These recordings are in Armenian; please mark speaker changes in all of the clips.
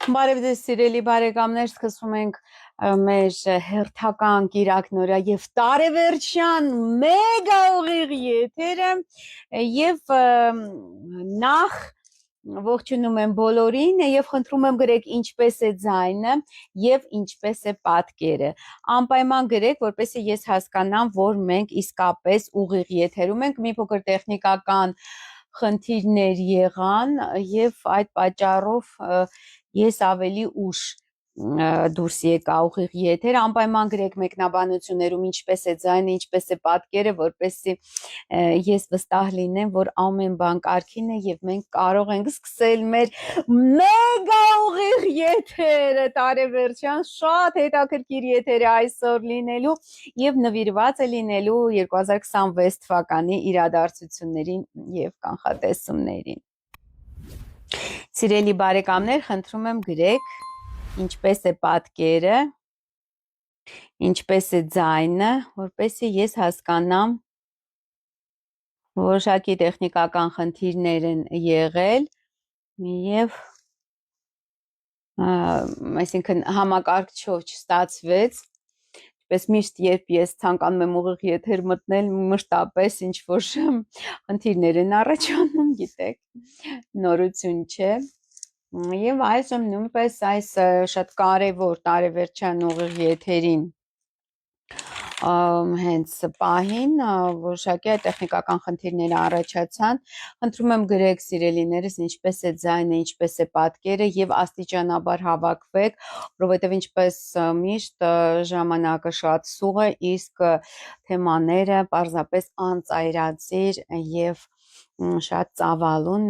Speaker 1: Բարև ձեզ սիրելի բարեկամներ, սկսում ենք մեր հերթական կիրակնօրյա եւ տարեվերջյան մեգա ուղիղ եթերը եւ նախ ողջունում եմ բոլորին եւ խնդրում եմ գրեք ինչպես է ձայնը եւ ինչպես է պատկերը։ Անպայման գրեք, որպեսզի ես հասկանամ, որ մենք իսկապես ուղիղ եթերում ենք, մի փոքր տեխնիկական խնդիրներ եղան եւ այդ պատճառով ես ավելի ուշ դուրս եկա ուղիղ եթեր, անպայման գրեք մեկնաբանություններում ինչպես է ձայնը, ինչպես է պատկերը, որպեսզի ես վստահ լինեմ, որ ամեն բան կարգին է եւ մենք կարող ենք սկսել մեր մեգա ուղիղ եթերը, տարեվերջյան շատ հետաքրքիր եթերը այսօր լինելու եւ նվիրված է լինելու 2026 թվականի իրադարձություններին եւ կանխատեսումներին։ Սիրելի բարեկամներ, խնդրում եմ գրեք ինչպես է պատկերը, ինչպես է ձայնը, որպեսզի ես հասկանամ, որոշակի տեխնիկական խնդիրներ են եղել եւ այսինքն համակարգչով չստացվեց, ինչպես միշտ երբ ես ցանկանում եմ ուղիղ եթեր մտնել, մշտապես ինչ որ խնդիրներ են առաջանում, գիտեք, նորություն չէ։ Եվ այժմ նույնպես այս շատ կարևոր տարեվերջյան ուղիղ եթերին հենց պահին որոշակի տեխնիկական խնդիրներ առաջացան, խնդրում եմ գրեք սիրելիներս ինչպես է ձայնը, ինչպես է պատկերը եւ աստիճանաբար հավաքվեք, որովհետեւ ինչպես միշտ ժամանակը շատ սուղ է, իսկ թեմաները պարզապես անծայրածիր եւ շատ ծավալուն,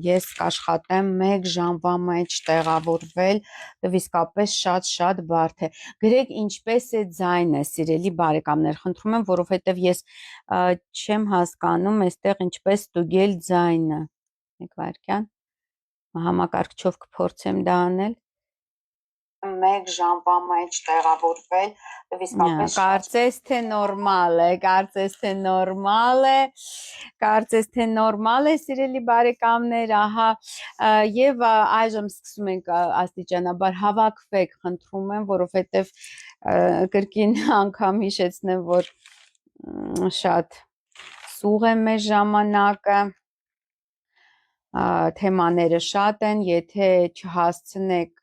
Speaker 1: ես կաշխատեմ 1 ժամվա մեջ տեղավորվել, եւ իսկապես շատ բարդ է։ Գրեք ինչպես է ձայնը, սիրելի բարեկամներ, խնդրում եմ, որովհետեւ ես չեմ հասկանում այստեղ ինչպես ստուգել ձայնը։ Մեկ վայրկյան, համակարգչով կփորձեմ դա անել։ 1 ժամվա մեջ տեղավորվել, եւ իսկապես կարծես թե նորմալ է, սիրելի բարեկամներ, ահա, եւ այժմ սկսում ենք աստիճանաբար հավաքվեք, խնդրում եմ, որովհետեւ կրկին անգամ հիշեցնեմ, որ շատ սուղ է մեր ժամանակը, թեմաները շատ են, եթե չհասցնեք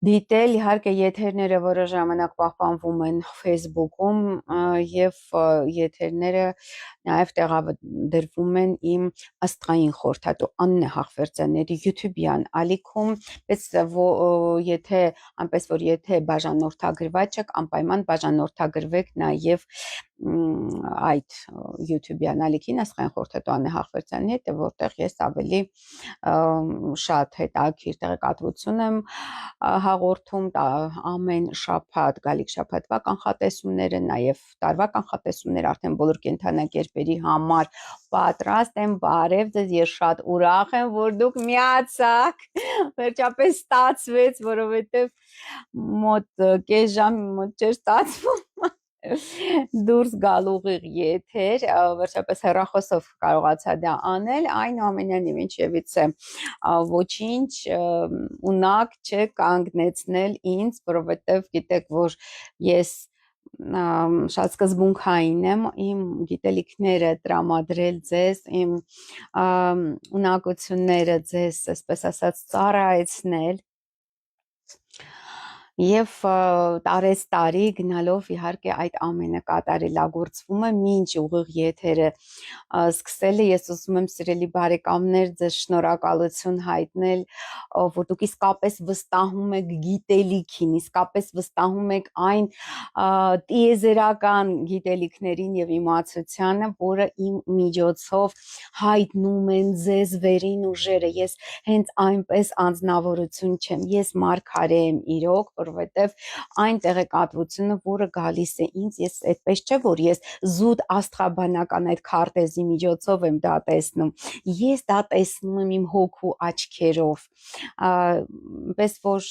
Speaker 1: դիտել, իհարկե եթերները որոշ ժամանակ պահպանվում են Facebook-ում եւ եթերները նաեւ տեղադրվում են իմ աստղային խորհրդատու Աննե Հախվերցյանների YouTube-յան ալիքում, բայց եթե այնպես որ եթե բաժանորդագրված չեք, անպայման բաժանորդագրվեք նաեւ այդ YouTube-յան ալիքին աստղային խորհրդատու Աննե Հախվերցյանի հետ, որտեղ ես ավելի շատ հետաքրքիր տեղեկատվություն եմ հաղորդում ամեն շաբաթ, գալիք շաբաթվա կանխատեսումները, նաև տարվա կանխատեսումները, արդեն բոլոր կենդանակերպերի համար պատրաստ եմ, բարև ձեզ, ես շատ ուրախ եմ, որ դուք միացաք, վերջապես ստացվեց, որովհետև մոտ կես ժամ մոտ չէր ստացվում դուրս գալ ուղիղ եթեր, վերջապես հեռախոսով կարողացա դա անել, այնուամենայնիվ ինչևիցե ոչինչ ունակ չէ կանգնեցնել ինձ, որովհետև գիտեք, որ ես շատ սկզբունքային եմ, իմ գիտելիքները տրամադրել ձեզ, իմ ունակությունները ձեզ, այսպես ասած, ծառայեցնել Եվ տարեստարի գնալով իհարկե այդ ամենը կատարելագործվում է, մինչ ուղիղ եթերը սկսել է, ես ուզում եմ սիրելի բարեկամներ ձեզ շնորհակալություն հայտնել, որ դուք իսկապես վստահում եք գիտելիքին, իսկապես վստահում եք այն տիեզերական գիտելիքներին եւ իմացությանը, որը իմ միջոցով հայտնում են ձեզ վերին ուժերը, ես հենց այնպես անձնավորություն չեմ, ես մարգարե եմ իրոք, որովհետև այն տեղեկատվությունը, որը գալիս է ինձ, ես այդպես չէ, որ ես զուտ աստղաբանական այդ քարտեզի միջոցով եմ դա տեսնում, ես դա տեսնում եմ իմ հոգու աչքերով, պես որ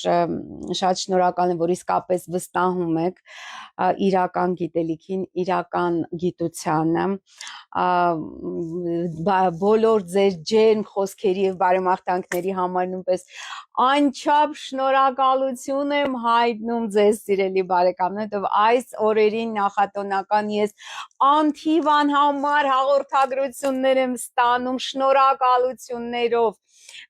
Speaker 1: շատ շնորհակալ եմ, որ իսկապես վստահում եք իրական գիտելիքին, իրական գիտությանը, բոլոր ձեր ջերմ խոսքերի եւ բարեմաղթանքների համար նույնպես անչափ շնորհակալություն եմ հայտնում ձեզ սիրելի բարեկամներ, որտեղ այս օրերին նախատոնական ես անթիվ անհամար հաղորդագրություններ եմ ստանում շնորհակալություններով,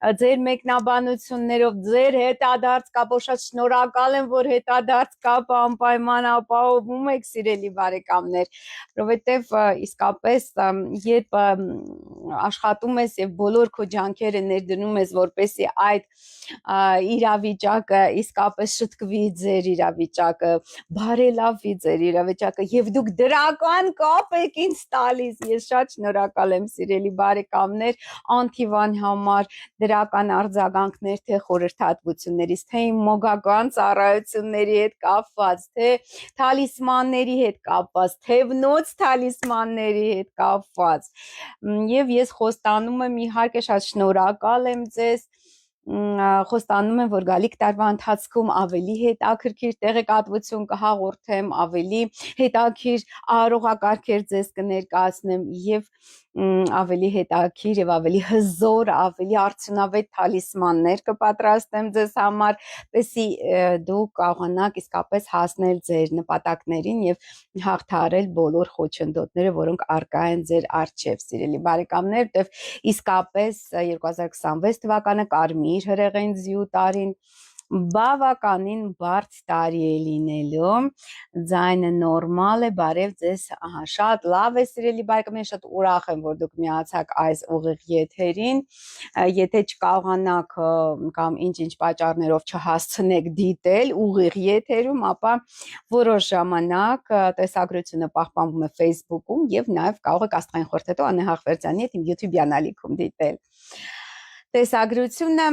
Speaker 1: ձեր մեկնաբանություններով, ձեր հետադարձ կապով շատ շնորհակալ եմ, որ հետադարձ կապը անպայման ապահովում եք սիրելի բարեկամներ, որովհետև իսկապես երբ աշխատում ես եւ բոլոր քո ջանքերը ներդնում ես, որպեսզի այդ իրավիճակը իսկապես շտկվի ձեր իրավիճակը, բարելավի ձեր իրավիճակը եւ դուք դրական կապ եք ինձ տալիս, ես շատ շնորհակալ եմ սիրելի բարեկամներ, անթիվան համար դրական արձագանքներ, թե խորհրդատվություններից, թե իմ մոգական ծառայությունների հետ կապված, թե թալիսմանների հետ կապված, թևնոց թալիսմանների հետ կապված, եւ ես խոստանում եմ, իհարկե շատ շնորհակալ եմ ձեզ, խոստանում եմ, որ գալիք տարվա ընթացքում ավելի հետաքրքիր տեղեկատվություն կհաղորդեմ, ավելի հետաքրքիր առողակարգեր ձեզ կներկայացնեմ եւ ավելի հետաքրքիր եւ ավելի հզոր, ավելի արդյունավետ թալիսմաններ կպատրաստեմ ձեզ համար, եսի դուք կարողանաք իսկապես հասնել ձեր նպատակներին եւ հաղթահարել բոլոր խոչընդոտները, որոնք առկա են ձեր առջև, սիրելի բարեկամներ, որտեվ իսկապես 2026 թվականը կարմիր հրեղեն ձյու տարին բավականին բարդ տարի է լինելու, ձայնը նորմալ է, բարև ձեզ, շատ լավ է սիրելի բարեկամներ, շատ ուրախ եմ, որ դուք միացաք այս ուղիղ եթերին, եթե չկարողանաք կամ ինչ-ինչ պատճառներով չհասցնեք դիտել ուղիղ եթերում, ապա որոշ ժամանակ տեսագրությունը պահպանվում է Facebook-ում եւ նաեւ կարող եք Աստղային խորհրդատու Անե Հաղվերդյանի հետ իմ YouTube-յան ալիքում դիտել տեսագրությունը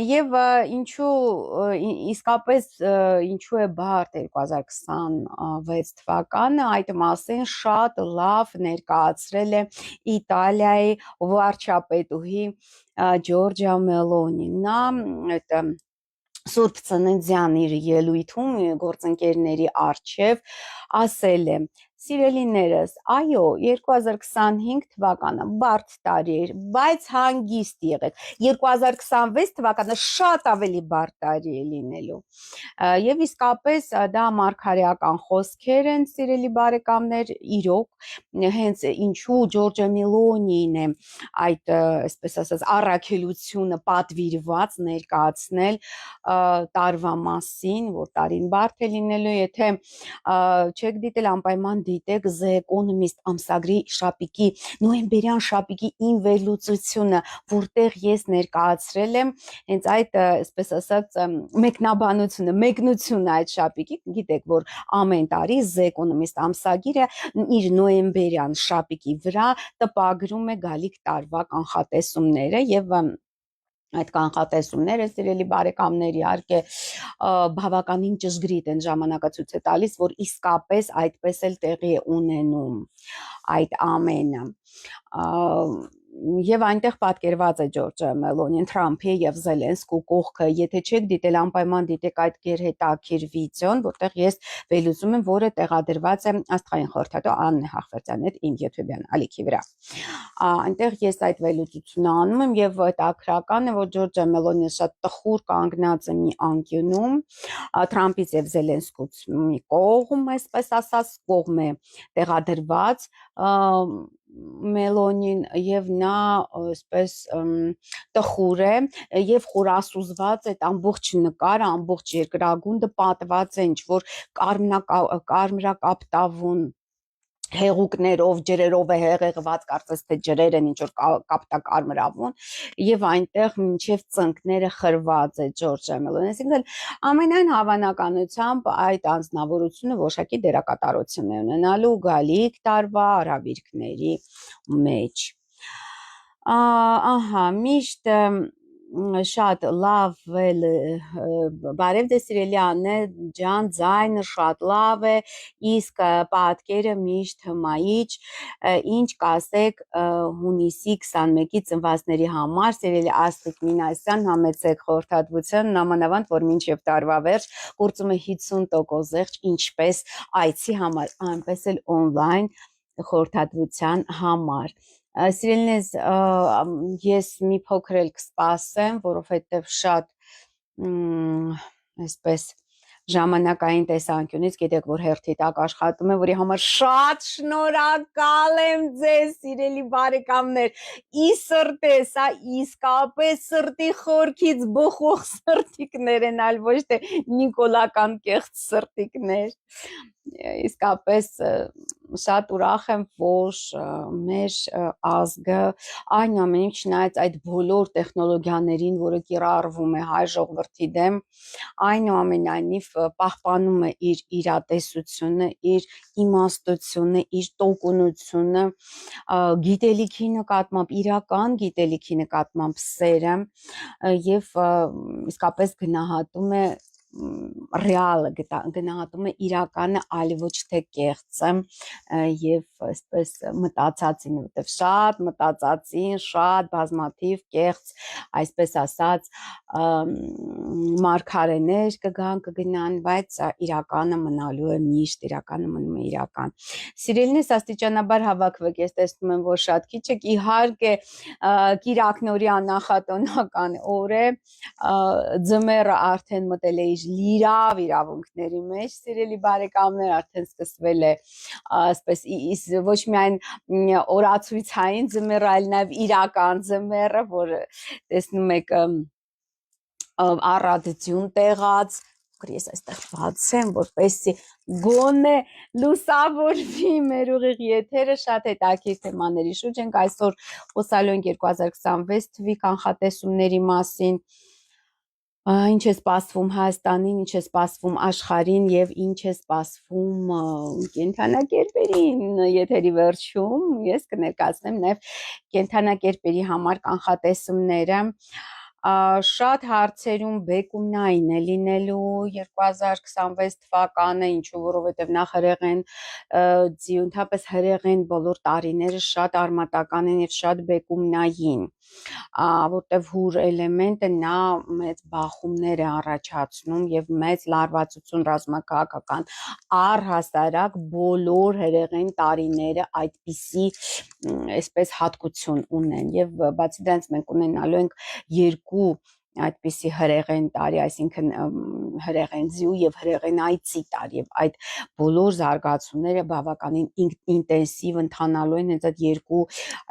Speaker 1: եւ ինչու իսկապես ինչու է բարդ 2026 թվականը այդ մասին շատ լավ ներկայացրել է Իտալիայի վարչապետուհի Ջորջիա Մելոնին, նա այդ Սուրբ Ծննդյան իր ելույթում գործընկերների առջև ասել է. Սիրելիներս, այո, 2025 թվականը բարդ տարի էր, բայց հանգիստ եղեք։ 2026 թվականը շատ ավելի բարդ տարի է լինելու։ Եվ իսկապես դա մարգարեական խոսքեր են, սիրելի բարեկամներ, իրոք, հենց ինչու Ջորջիա Մելոնին է այդ, այսպես ասած, առաքելությունը պատվիրված ներկայացնել տարվա մասին, որ տարին բարդ է լինելու, եթե չեք դիտել անպայման դիտեք The Economist ամսագրի շապիկի, նոյեմբերյան շապիկի իմ վերլուծությունը, որտեղ ես ներկայացրել եմ հենց այդ, այսպես ասած, մեկնաբանությունը, մեկնությունը այդ շապիկի, գիտեք, որ ամեն տարի The Economist ամսագիրը իր նոյեմբերյան շապիկի վրա տպագրում է գալիք տարվա կանխատեսումները եւ այդ կանխատեսումները սիրելի բարեկամներ իհարկե բավականին ճշգրիտ են ժամանակացույց է տալիս, որ իսկապես այդպես էլ տեղի է ունենում այդ ամենը եւ այնտեղ պատկերված է Ջորջիա Մելոնին, Թրամփի եւ Զելենսկու կողքը, եթե չեք դիտել անպայման դիտեք այդ գերհետաքրքիր վիդեոն, որտեղ ես վերլուծում եմ, որը տեղադրված է Աստղային խորհրդատու Աննե Հաղվերդյանի հետ իմ YouTube-յան ալիքի վրա։ Այնտեղ ես այդ վերլուծությունը անում եմ եւ հետաքրական է, որ Ջորջիա Մելոնին շատ տխուր կանգնած է մի անկյունում, Թրամփից եւ Զելենսկուց մի կողմ, այսպես ասած, կողմ է տեղադրված Մելոնին եւ նա այսպես տխուր է եւ խորասուզված այդ ամբողջ նկարը, ամբողջ երկրագունդը պատված է ինչ որ կարմրակապտավուն հեղուկներով, ջրերով է հեղեղված, կարծես թե ջրեր են ինչ որ կապտակարմրավուն եւ այնտեղ մինչեւ ծնկները խրված է Ջորջիա Մելոնին, այսինքն ամենայն հավանականությամբ այդ անձնավորությունը որոշակի դերակատարություն է ունենալու գալիք տարվա արհավիրքների մեջ։ Ահա, միշտ շատ լավ բարև դե սիրելի Աննե ջան, ձայնը շատ լավ է, իսկ պատկերը միշտ հմայիչ, ինչ կասեք հունիսի 21-ի ծնվածների համար, սիրելի Աստղիկ Մինասյան, համեցեք խորհրդատվության, նամանավանդ, որ մինչև տարվա վերջ գործում է 50% զեղչ, ինչպես այցի համար, այնպես էլ on-line խորհրդատվության համար։ Սիրելիներս, ես մի փոքր էլ կսպասեմ, որովհետև շատ այսպես ժամանակային տեսանկյունից գիտեք, որ հերթի տակ աշխատում եմ, որի համար շատ շնորհակալ եմ ձեզ, սիրելի բարեկամներ, ի սրտես, իսկապես սրտի խորքից բխող սրտիկներ են, այլ ոչ թե նիկոլական կեղծ սրտիկներ, իսկապես շատ ուրախ եմ, որ մեր ազգը այնուամենայնիվ չնայած այդ բոլոր տեխնոլոգիաներին, որը կիրառվում է հայ ժողովրդի դեմ, այնուամենայնիվ պահպանում է իր իրատեսությունը, իր իմաստությունը, իր տոկունությունը, գիտելիքի նկատմամբ, իրական գիտելիքի նկատմամբ սերը եւ իսկապես գնահատում է ռեալը, գնահատում է իրականը, այլ ոչ թե կեղծը եւ այսպես մտածածին, որտեվ շատ մտածածին, շատ բազմաթիվ կեղծ, այսպես ասած, մարգարեներ կգան, կգնան, բայց իրականը մնալու է միշտ, իրականը մնում է իրական։ Սիրելիներս, աստիճանաբար հավաքվեք, ես տեսնում եմ, որ շատ քիչ եք, իհարկե կիրակնորյա նախատոնական օր է, ձմեռը արդեն մտել է իր լիրավ իրավունքների մեջ, սիրելի բարեկամներ, արդեն սկսվել է այսպես ոչ միայն օրացույցային ձմեռը, այլ նաև իրական ձմեռը, որ տեսնում եք առատ ձյուն տեղած, ես այստեղ բացեմ, որպեսզի գոնե լուսավորվի մեր ուղիղ եթերը, շատ հետաքրքիր թեմաների շուրջ ենք այսօր խոսալու ենք 2026 թվի կանխատեսումների մասին, ինչ է սպասվում Հայաստանին, ինչ է սպասվում աշխարհին եւ ինչ է սպասվում կենդանակերպերին, եթերի վերջում ես կներկայացնեմ նաեւ կենդանակերպերի համար կանխատեսումները, շատ հարցերում բեկումնային է լինելու 2026 թվականը, ինչու որովհետև նախ հրեղեն ընդհանրապես հրեղեն բոլոր տարիները շատ արմատական են եւ շատ բեկումնային, որտեվ հուր էլեմենտը նա մեծ բախումներ է առաջացնում եւ մեծ լարվածություն ռազմաքաղաքական առհասարակ բոլոր հրեղեն տարիները այդպիսի այսպես հատկություն ունեն եւ բացի դրանից մենք ունենալու ենք երկու այդպիսի հրեղեն տարի, այսինքն հրեղեն ձյու եւ հրեղեն այծի տարի եւ այդ բոլոր զարգացումները բավականին ինտենսիվ ընթանալու են հենց այդ երկու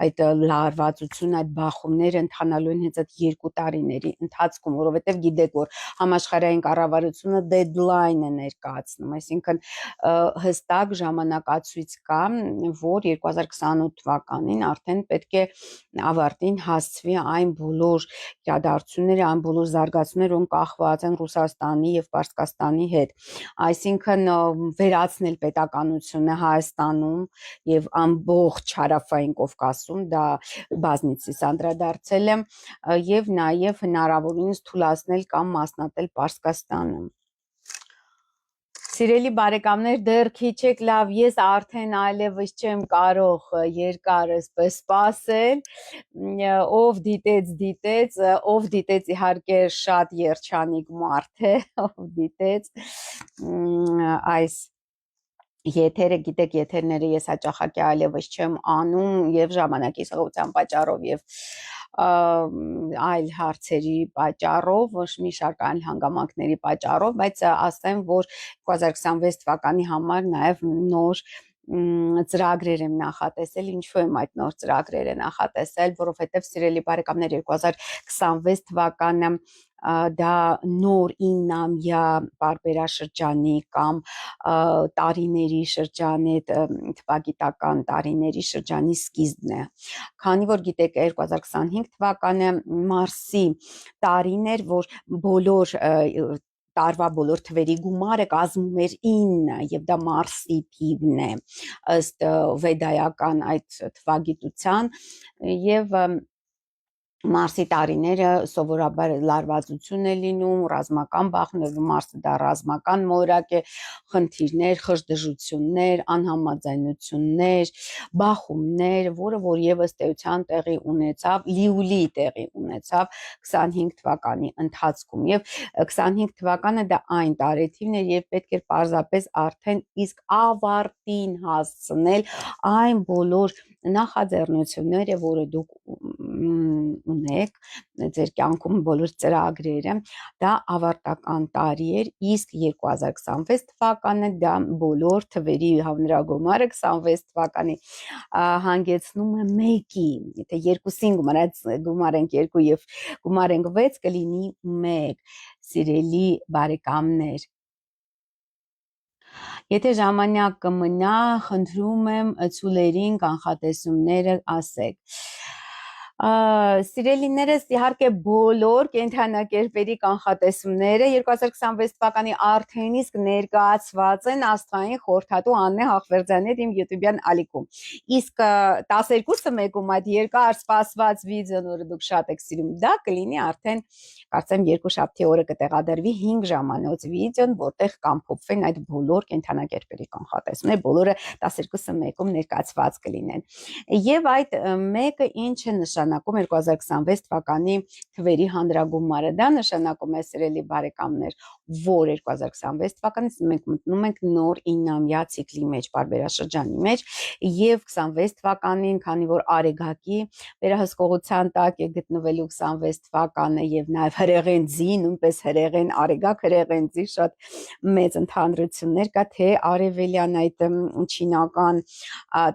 Speaker 1: այդ լարվածություն, այդ բախումները ընթանալու են հենց այդ երկու տարիների ընթացքում, որովհետեւ գիտեք, որ համաշխարհային կառավարությունը deadline է ներկայացնում, այսինքն հստակ ժամանակացույց կա, որ 2028 թվականին արդեն պետք է ավարտին հասցվի այն բոլոր իրադարձությունները, այն բոլոր զարգացումները, որոնք կախված են Ռուսաստանի եւ Պարսկաստանի հետ, այսինքն վերացնել պետականությունը Հայաստանում եւ ամբողջ հարավային Կովկասում, դա բազմիցս անդրադարձել եմ, եւ նաեւ հնարավորինս թույլատնել կամ մասնատել Պարսկաստանը։ Սիրելի բարեկամներ, դեռ քիչ եք, լավ, ես արդեն այլևս չեմ կարող երկար այսպես սպասել, ով դիտեց, ով դիտեց իհարկե շատ երջանիկ մարդ է, ով դիտեց այս եթերը, գիտեք, եթերները ես հաճախակի այլևս չեմ անում եւ ժամանակի սղության պատճառով եւ այլ հարցերի պատճառով, ոչ մի շարք այլ հանգամանքների պատճառով, բայց ասեմ, որ 2026 թվականի համար նաև նոր ծրագրեր եմ նախատեսել, ինչու եմ այդ նոր ծրագրերը նախատեսել, որովհետև սիրելի բարեկամներ 2026 թվականը դա նոր 9-ամյա պարբերաշրջանի կամ տարիների շրջանի, թվագիտական տարիների շրջանի սկիզբն է, քանի որ գիտեք 2025 թվականը Մարսի տարին էր, որ բոլոր տարվա բոլոր թվերի գումարը կազմում էր 9 եւ դա Մարսի թիվն է ըստ վեդայական այդ թվագիտության եւ Մարսի տարիները սովորաբար լարվածություն է լինում, ռազմական բախներ, Մարսը դա ռազմական մոլորակ է, խնդիրներ, խժդժություններ, անհամաձայնություններ, բախումներ, որը որ եւս տեության տեղի ունեցավ, լիուլի տեղի ունեցավ 25 թվականի ընթացքում եւ 25 թվականը դա այն տարեթիվն էր, երբ պետք էր պարզապես արդեն իսկ ավարտին հասցնել այն բոլոր նախաձեռնությունները, որը դուք ունեք ձեր կյանքում բոլոր ծրագրերը, դա ավարտական տարի էր, իսկ 2026 թվականը դա բոլոր թվերի հանրագումարը 26 թվականի հանգեցնում է 1-ի, եթե 2-ին գումարենք 2 եւ գումարենք 6 կլինի 1, սիրելի բարեկամներ։ Եթե ժամանակ կմնա, խնդրում եմ ցուլերին կանխատեսումները ասեք։ Սիրելիներս, իհարկե բոլոր կենդանակերպերի կանխատեսումները 2026 թվականի արդեն իսկ ներկայացված են Աստղային խորհրդատու Աննե Հախվերդյանի իմ YouTube-յան ալիքում։ Իսկ 12-ը մեկում այդ երկար սպասված վիդեոն, որը դուք շատ եք սիրում, դա կլինի արդեն կարծեմ երկուշաբթի օրը կտեղադրվի 5 ժամանոց վիդեոն, որտեղ կամփոփվեն այդ բոլոր կենդանակերպերի կանխատեսումները, բոլորը 12-ը մեկում ներկայացված կլինեն։ Եվ այդ մեկը ինչ է նշանակում 2026 թվականի թվերի հանրագումարը, դա նշանակում է, սիրելի բարեկամներ, որ 2026 թվականից մենք մտնում ենք նոր 9-ամյա ցիկլի մեջ, պարբերաշրջանի մեջ, եւ 26 թվականին, քանի որ Արեգակի վերահսկողության տակ է գտնվելու 26 թվականը եւ նաեւ հրեղենձի, նույնպես հրեղեն Արեգակ հրեղենձի շատ մեծ ընդհանրություններ կա թե արևելյան այդ չինական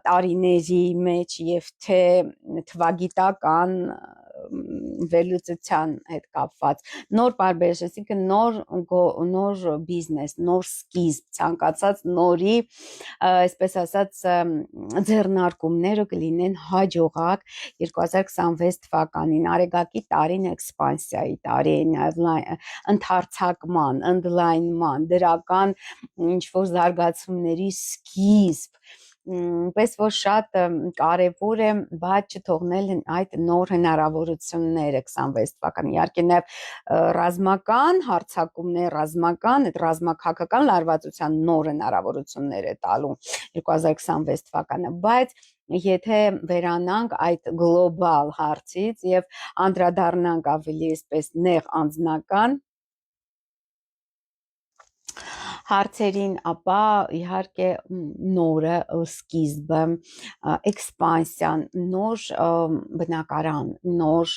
Speaker 1: տարիների մեջ եւ թե թվագիտական վերլուծության հետ կապված նոր պարբերաշ, այսինքն նոր բիզնես, նոր սկիզբ, ցանկացած նորի, այսպես ասած, ձեռնարկումները կլինեն հաջողակ 2026 թվականին։ Արեգակի տարին էքսպանսիայի տարի է, նաև ընդարձակման, ընդլայնման, դրական ինչ-որ զարգացումների սկիզբ, պես որ շատ կարևոր է բաց չթողնել այդ նոր հնարավորությունները 26 թվականի։ Իհարկե նաև ռազմական հարձակումներ, ռազմական, այդ ռազմաքաղաքական լարվածության նոր հնարավորություններ է տալու 2026 թվականը, բայց եթե վերանանք այդ գլոբալ հարցից եւ անդրադառնանք ավելի այսպես նեղ անձնական հարցերին, ապա իհարկե նորը սկիզբը, էքսպանսիան, նոր բնակարան, նոր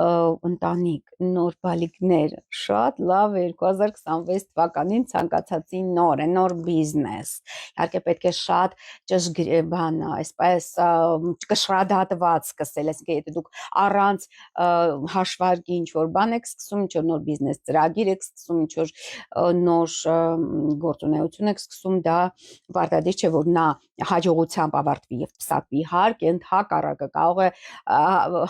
Speaker 1: ընտանիք, նոր բալիկներ, շատ լավ 2026 թվականին ցանկացածի նոր բիզնես։ Իհարկե պետք է շատ բան, այսպես կշռադատված սկսել, այսինքն եթե դուք առանց հաշվարկի ինչ-որ բան եք սկսում, ինչ-որ նոր բիզնես ծրագիր եք սկսում, ինչ-որ նոր գործունեություն եք սկսում, դա պարտադիր չէ, որ նա հաջողությամբ ավարտվի եւ փսակվի, հարկ ընդհակառակը կարող է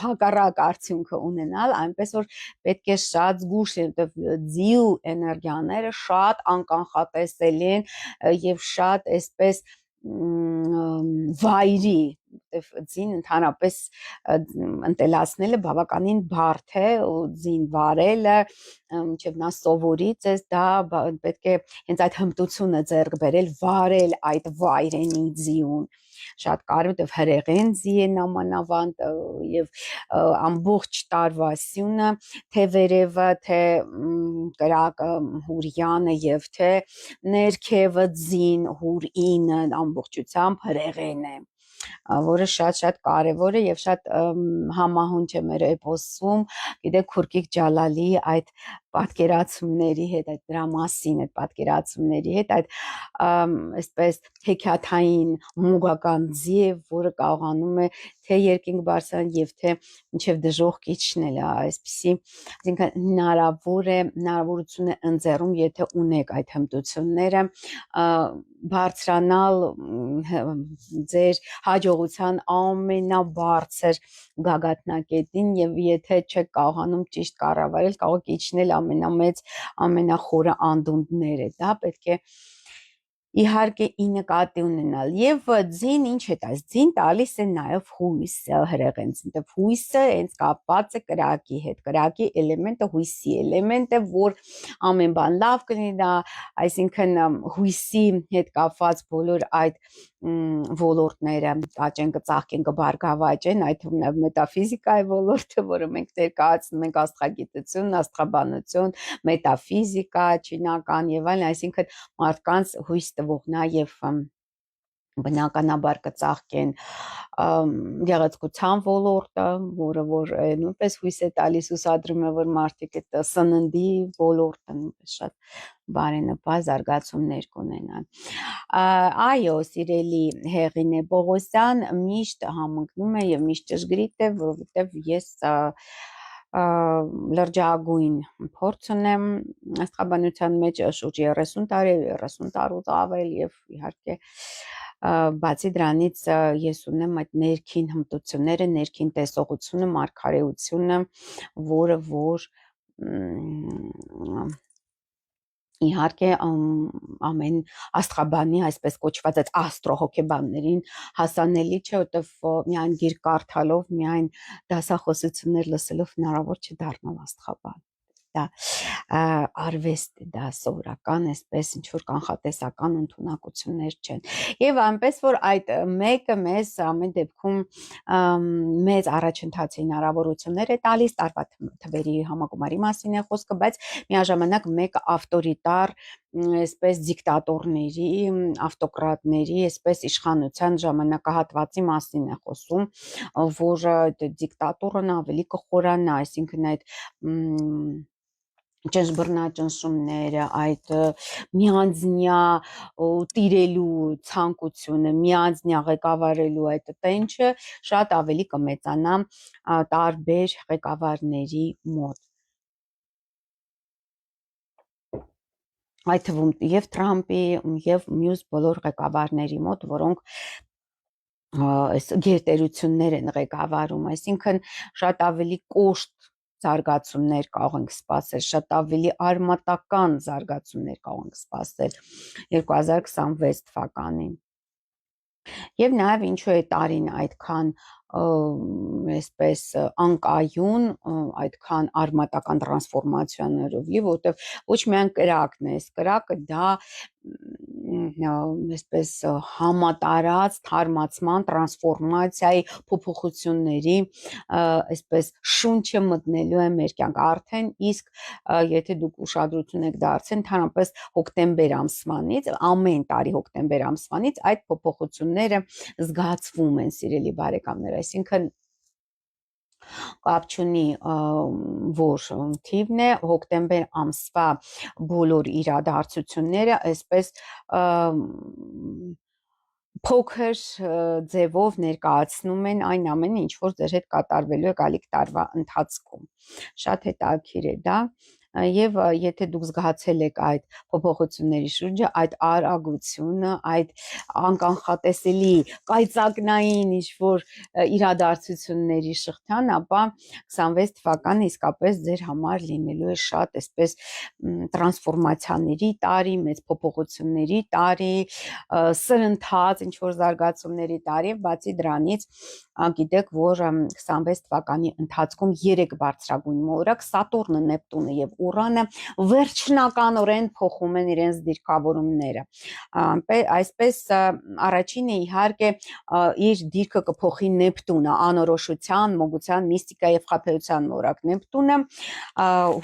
Speaker 1: հակառակ արդյունքը ունենալ, այնպես որ պետք է շատ զգուշ լինել, որտեղ ձիու էներգիաները շատ անկանխատեսելի են եւ շատ այսպես վայրի, որտեղ ձին ընդհանրապես ընտելացնելը բավականին բարդ է, ձին վարելը, մինչև նա սովորի ձեզ, դա պետք է հենց այդ հմտությունը ձեռք բերել, վարել այդ վայրենի ձիուն, շատ կարևոր է, հրեղեն ձի է նամանավանդ եւ ամբողջ տարվա սյունը, թե վերևը, թե կրակը, հուրյանը եւ թե ներքևը ձին, հուրինը ամբողջությամբ հրեղեն է, որը շատ կարևոր է եւ շատ համահունչ է մեր էպոսում, գիտեք Քուրկիկ Ջալալի այդ պատկերացումների հետ, այդ դրա մասին այդ պատկերացումների հետ, այդ այսպես հեքիաթային մոգական ձև, որը կարողանում է թե երկինք բարձրանալ եւ թե մինչեւ դժոխք իջնել, այսպիսի, այսինքն հնարավորություն է ընձեռում, եթե ունեք այդ հմտությունները, բարձրանալ ձեր հաջողության ամենաբարձր գագաթնակետին եւ եթե չեք կարողանում ճիշտ կառավարել, կարող եք իջնել ամենամեծ, ամենախորը անդունդները, դա պետք է իհարկե ի նկատի ունենալ եւ ձին ինչ է տալիս ձին տալիս է նաեւ հույսը հրեղենից այնտեղ հույսը հենց կապված է կրակի հետ կրակի էլեմենտը հույսի էլեմենտ է որ ամեն բան լավ կլինի դա այսինքն հույսի հետ կապված բոլոր այդ ոլորտները կաճեն կծաղկեն կբարգավաճեն այդ թվում նաեւ մետաֆիզիկայի ոլորտը որը մենք ներկայացնում ենք աստղագիտություն աստղաբանություն մետաֆիզիկա չինական եւ այլն այսինքն մարդկանց հույս տվող նաեւ բնականաբար կծաղկեն գեղեցկության ոլորտը, որը որ նույնպես հույս է տալիս ուսադրում է, որ մարդիկ այդ սննդի ոլորտը նույնպես շատ բարենպաստ զարգացումներ կունենան։ Այո, սիրելի Հեղինե Պողոսյան միշտ համընկնում է եւ միշտ ճշգրիտ է, որովհետեւ ես լրջագույն փորձ ունեմ աստղաբանության մեջ շուրջ 30 տարի, 30 տարուց ավել եւ իհարկե բացի դրանից ես ունեմ այդ ներքին հմտությունները, ներքին տեսողությունը, մարգարեությունը, որը որ իհարկե ամեն աստղաբանի այսպես կոչված այդ աստրոհոգեբաններին հասանելի չէ, որտեվ միայն գիրք կարդալով, միայն դասախոսություններ լսելով հնարավոր չէ դառնալ աստղաբան։ Դա արվեստ է, դա սովորական, այսպես ինչ որ կանխատեսական ընդունակություններ չեն։ Եվ այնպես որ այդ մեկը մեզ ամեն դեպքում մեծ առաջընթացի հնարավորություններ է տալիս, տարվա թվերի համագումարի մասին է խոսքը, բայց միաժամանակ մեկը ավտորիտար, այսպես դիկտատորների, ավտոկրատների, այսպես իշխանության ժամանակահատվածի մասին է խոսում, որ դիկտատորն ավելի կխորանա, այսինքն այդ ճնշբռնաճնշումները, այդ միանձնյա տիրելու ցանկությունը, միանձնյա ղեկավարելու այդ տենչը շատ ավելի կմեծանա տարբեր ղեկավարների մոտ։ Այդ թվում եւ Թրամփի եւ մյուս բոլոր ղեկավարների մոտ, որոնք այս գերտերություններ են ղեկավարում, այսինքն շատ ավելի կոշտ զարգացումներ կարող ենք սպասել, շատ ավելի արմատական զարգացումներ կարող ենք սպասել 2026 թվականին։ Եվ նաև ինչու է տարին այդքան այսպես անկայուն, այդքան արմատական տրանսֆորմացիաներով լի, որտեղ ոչ միայն կրակն է, այս կրակը դա այսպես համատարած թարմացման, տրանսֆորմացիայի, փոփոխությունների այսպես շունչը մտնելու է մեր կյանք արդեն, իսկ եթե դուք ուշադրություն եք դարձել, ընդհանրապես հոկտեմբեր ամսվանից, ամեն տարի հոկտեմբեր ամսվանից այդ փոփոխությունները զգացվում են, սիրելի բարեկամներ, այսինքն կապ չունի որ թիվն է, հոկտեմբեր ամսվա բոլոր իրադարձությունները այսպես փոքր ձևով ներկայացնում են այն ամենը, ինչ որ ձեր հետ կատարվելու է գալիք տարվա ընթացքում։ Շատ հետաքրքիր է դա։ Եվ եթե դուք զգացել եք այդ փոփոխությունների շուրջը, այդ արագությունը, այդ անկանխատեսելի կայծակնային ինչ-որ իրադարձությունների շղթան, ապա 26 թվականը իսկապես ձեր համար լինելու է շատ այսպես տրանսֆորմացիաների տարի, մեծ փոփոխությունների տարի, սրընթաց ինչ-որ զարգացումների տարի, բացի դրանից գիտեք, որ 26 թվականի ընթացքում 3 բարձրագույն մոլորակ Սատուրնը, Նեպտունը եւ Ուրանը վերջնականորեն փոխում են իրենց դիրքավորումները։ Այսպես առաջինը իհարկե իր դիրքը կփոխի Նեպտունը, անորոշության, մոգության, միստիկայի եւ խաբեության մոլորակ Նեպտունը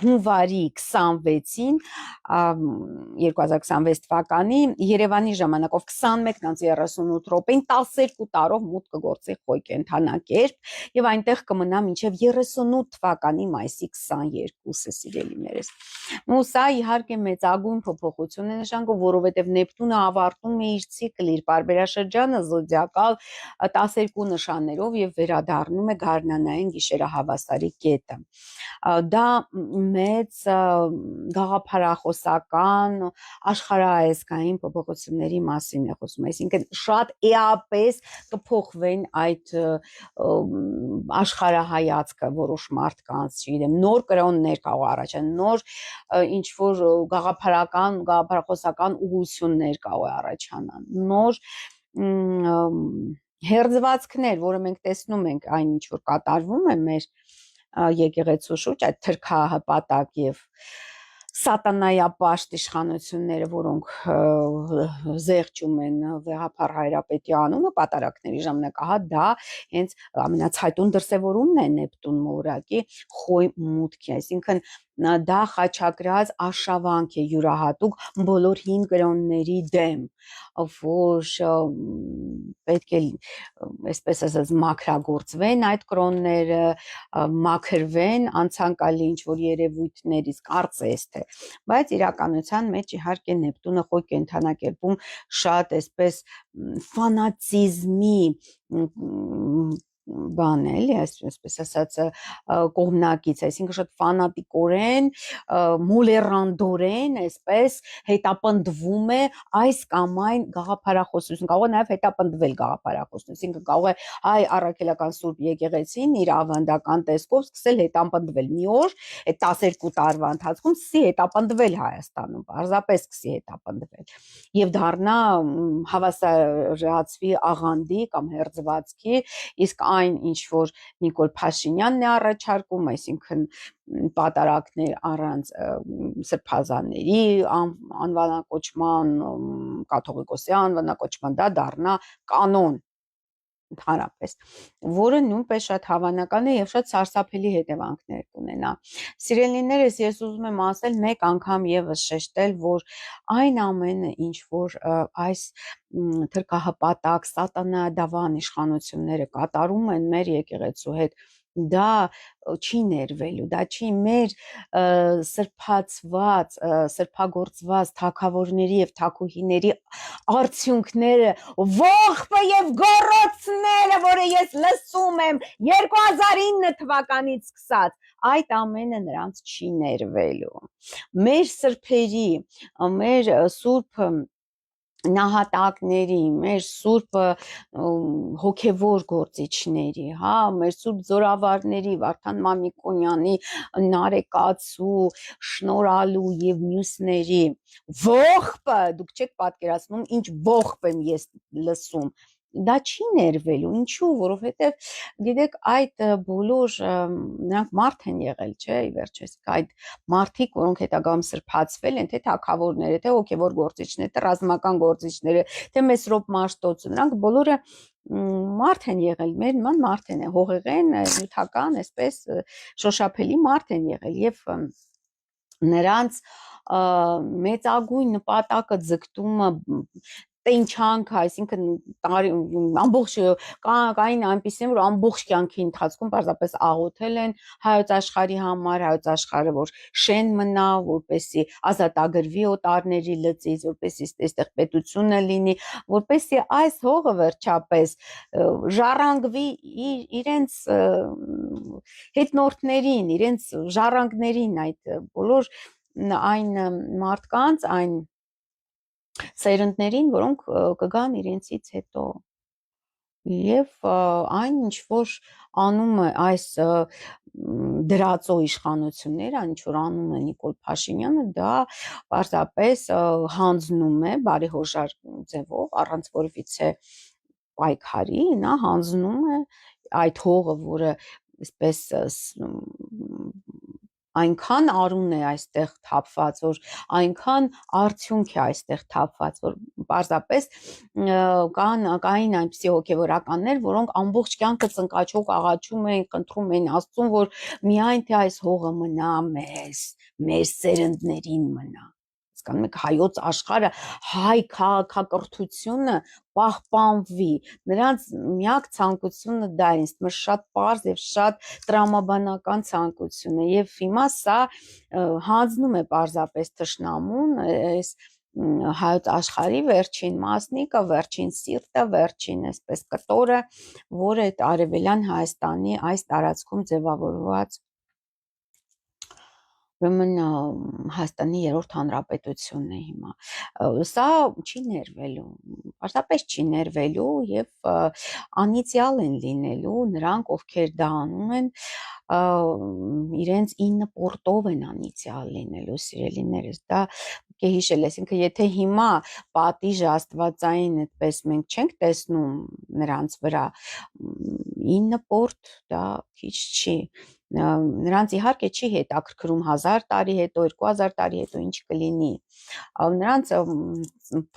Speaker 1: հունվարի 26-ին 2026 թվականի Երևանի ժամանակով 21:38 րոպեին 12 տարով մուտք կգործի Խոյ կենդանակերպ եւ այնտեղ կմնա մինչեւ 38 թվականի մայիսի 22-ը, սիրելիներս։ Ու սա իհարկե մեծագույն փոփոխություն է նշանակում, որովհետեւ Նեպտունը ավարտում է իր ցիկլը, իր պարբերաշրջանը զոդիակալ 12 նշաններով եւ վերադառնում է գարնանային գիշերահավասարի կետը։ Դա մեծ գաղափարախոսական աշխարհայացքային փոփոխությունների մասին է խոսում, այսինքն շատ էապես կփոխվեն այդ աշխարհայացքը որոշ մարդկանց, չգիտեմ, նոր կրոններ կարող առաջան, նոր ինչ-որ գաղափարախոսական ուղղություններ կարող է առաջանան, նոր հերձվածքներ, որը մենք տեսնում ենք այն ինչ որ կատարվում է մեր եկեղեցու շուրջ, այդ թրքահպատակ եւ սատանայապաշտ իշխանությունները, որոնք զեղչում են վեհափառ հայրապետի անունը պատարակների ժամանակ, ահա դա հենց ամենացայտուն դրսևորումն է Նեպտուն մորակի խոյ մուտքի, այսինքն դա խաչակրած արշավանք է յուրահատուկ բոլոր հին կրոնների դեմ, որ պետք է այսպես ասած մաքրագործվեն այդ կրոնները, մաքրվեն անցանկալի ինչ-որ երևույթներից, կարծես թե, բայց իրականության մեջ իհարկե Նեպտունը խոյ կենդանակերպում շատ այսպես ֆանատիզմի բան է, էլի, այսպես ասած կողմնակից, այսինքն շատ ֆանատիկորեն, մոլեռանդորեն, այսպես հետապնդվում է այս կամ այն գաղափարախոսություն, կարող է նաև հետապնդվել գաղափարախոսություն, այսինքն կարող է հայ առաքելական Սուրբ եկեղեցին իր ավանդական տեսքով սկսել հետապնդվել մի օր, այդ 12 տարվա ընթացքում սկսի հետապնդվել Հայաստանում, պարզապես սկսի հետապնդվել եւ դառնա հավասարացվի աղանդի կամ հերձվածքի, իսկ այն ինչ որ Նիկոլ Փաշինյանն է առաջարկում, այսինքն պատարակներ առանց սրբազանների անվանակոչման, կաթողիկոսի անվանակոչման, դա դառնա կանոն ընդհանրապես, որը նույնպես շատ հավանական է եւ շատ սարսափելի հետևանքներ կունենա։ Սիրելիներս, ես ուզում եմ ասել մեկ անգամ եւս շեշտել, որ այն ամենը, ինչ որ այս թրքահպատակ սատանադավան իշխանությունները կատարում են մեր եկեղեցու հետ, դա չի ներվելու, դա չի մեր սրբացված, սրբագործված թագավորների եւ թագուհիների արդյունքները, ողբը եւ գոռոցները, որը ես լսում եմ 2009 թվականից սկսած, այդ ամենը նրանց չի ներվելու։ Մեր սրբերի, մեր սուրբ նահատակների, մեր սուրբ հոգևոր գործիչների, հա, մեր սուրբ զորավարների, Վարդան Մամիկոնյանի, Նարեկացու, Շնորհալու եւ մյուսների ողբը, դուք չեք պատկերացնում, ինչ ողբ եմ ես լսում, դա չի ներվելու, ինչու, որովհետև գիտեք այդ բոլոր նրանք մարդ են եղել, չէ, ի վերջո, այդ մարդիկ, որոնք հետագայում սրբացվել են, թե թագավորները, թե հոգևոր գործիչները, թե ռազմական գործիչները, թե Մեսրոպ Մաշտոցը, նրանք բոլորը մարդ են եղել, մեր նման մարդ են, հողեղեն, նյութական, այսպես շոշափելի մարդ են եղել եւ նրանց մեծագույն նպատակը ձգտումը տենչանք, այսինքն ամբողջ կային այնպիսին, որ ամբողջ կյանքի ընթացքում պարզապես աղոթել են հայոց աշխարհի համար, հայոց աշխարհը որ շեն մնա, որպեսի ազատագրվի օտարների լծից, որպեսի այստեղ պետությունը լինի, որպեսի այս հողը վերջապես ժառանգվի իրենց հետնորդներին, իրենց ժառանգներին, այդ բոլոր այն մարդկանց, այն սերնդներին, որոնք կգան իրենցից հետո եւ այն ինչ որ անում է այս դրածո իշխանությունները, ինչ որ անում է Նիկոլ Փաշինյանը, դա պարզապես հանձնում է բարեհորժար ձևով, առանց որևիցե պայքարի, նա հանձնում է այդ հողը, որը այսպես այնքան արուն է այստեղ թափված, որ այնքան արդյունք է այստեղ թափված, որ պարզապես կային այնպիսի հոգևորականներ, որոնք ամբողջ կյանքը ծնկաչոք աղաչում էին, խնդրում էին Աստծուն, որ միայն թե այս հողը մնա մեզ, մեր սերնդներին մնա։ Հասկանում եք, հայոց աշխարհը, հայ քաղաքակրթությունը պահպանվի, նրանց միակ ցանկությունը դա է, ինձ թվում է շատ պարզ եւ շատ տրամաբանական ցանկություն է եւ հիմա սա հանձնում է պարզապես թշնամուն այս հայոց աշխարհի վերջին մասնիկը, վերջին սիրտը, վերջին այսպես կտորը, որը այդ արևելյան Հայաստանի այս տարածքում ձևավորված ուրեմն Հայաստանի երրորդ հանրապետությունն է հիմա, սա չի ներվելու, պարզապես չի ներվելու եւ անիծյալ են լինելու նրանք, ովքեր դա անում են, իրենց 9 պորտով են անիցիալ լինելու սիրելիներս, դա պետք է հիշել, այսինքն եթե հիմա պատիժը աստվածային այդպես մենք չենք տեսնում նրանց վրա, 9 պորտ դա քիչ չի, նրանց իհարկե չի հետաքրքրում 1000 տարի հետո, 2000 տարի հետո ինչ կլինի, նրանց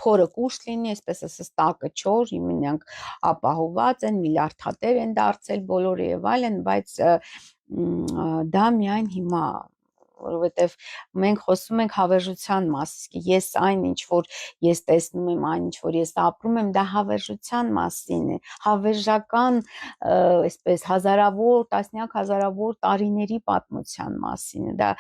Speaker 1: փորը կուշտ լինի, այսպես ասած տակը չոր, իրանք ապահոված են, միլիարդատեր են դարձել բոլորը եւ այլն, բայց դա միայն հիմա, որովհետև մենք խոսում ենք հավերժության մասին, ես այն ինչ որ ես տեսնում եմ, այն ինչ որ ես ապրում եմ, դա հավերժության մասին է, հավերժական, այսպես հազարավոր, տասնյակ հազարավոր տարիների պատմության մասին է, դա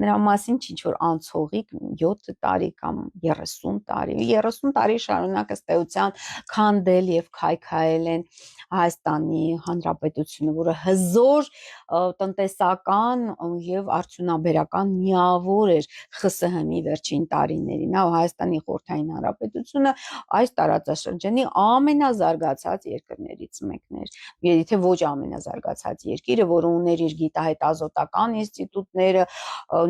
Speaker 1: նրա մասին ինչ որ անցողիկ 7 տարի կամ 30 տարի, 30 տարի շարունակ ըստ էության քանդել եւ քայքայել են Հայաստանի Հանրապետությունը, որը հզոր տնտեսական եւ արդյունաբերական միավոր էր ԽՍՀՄ-ի վերջին տարիներին, Հայաստանի Խորհրդային Հանրապետությունը այս տարածաշրջանի ամենազարգացած երկրներից մեկն էր, եթե ոչ ամենազարգացած երկիրը, որը ուներ իր գիտահետազոտական ինստիտուտները,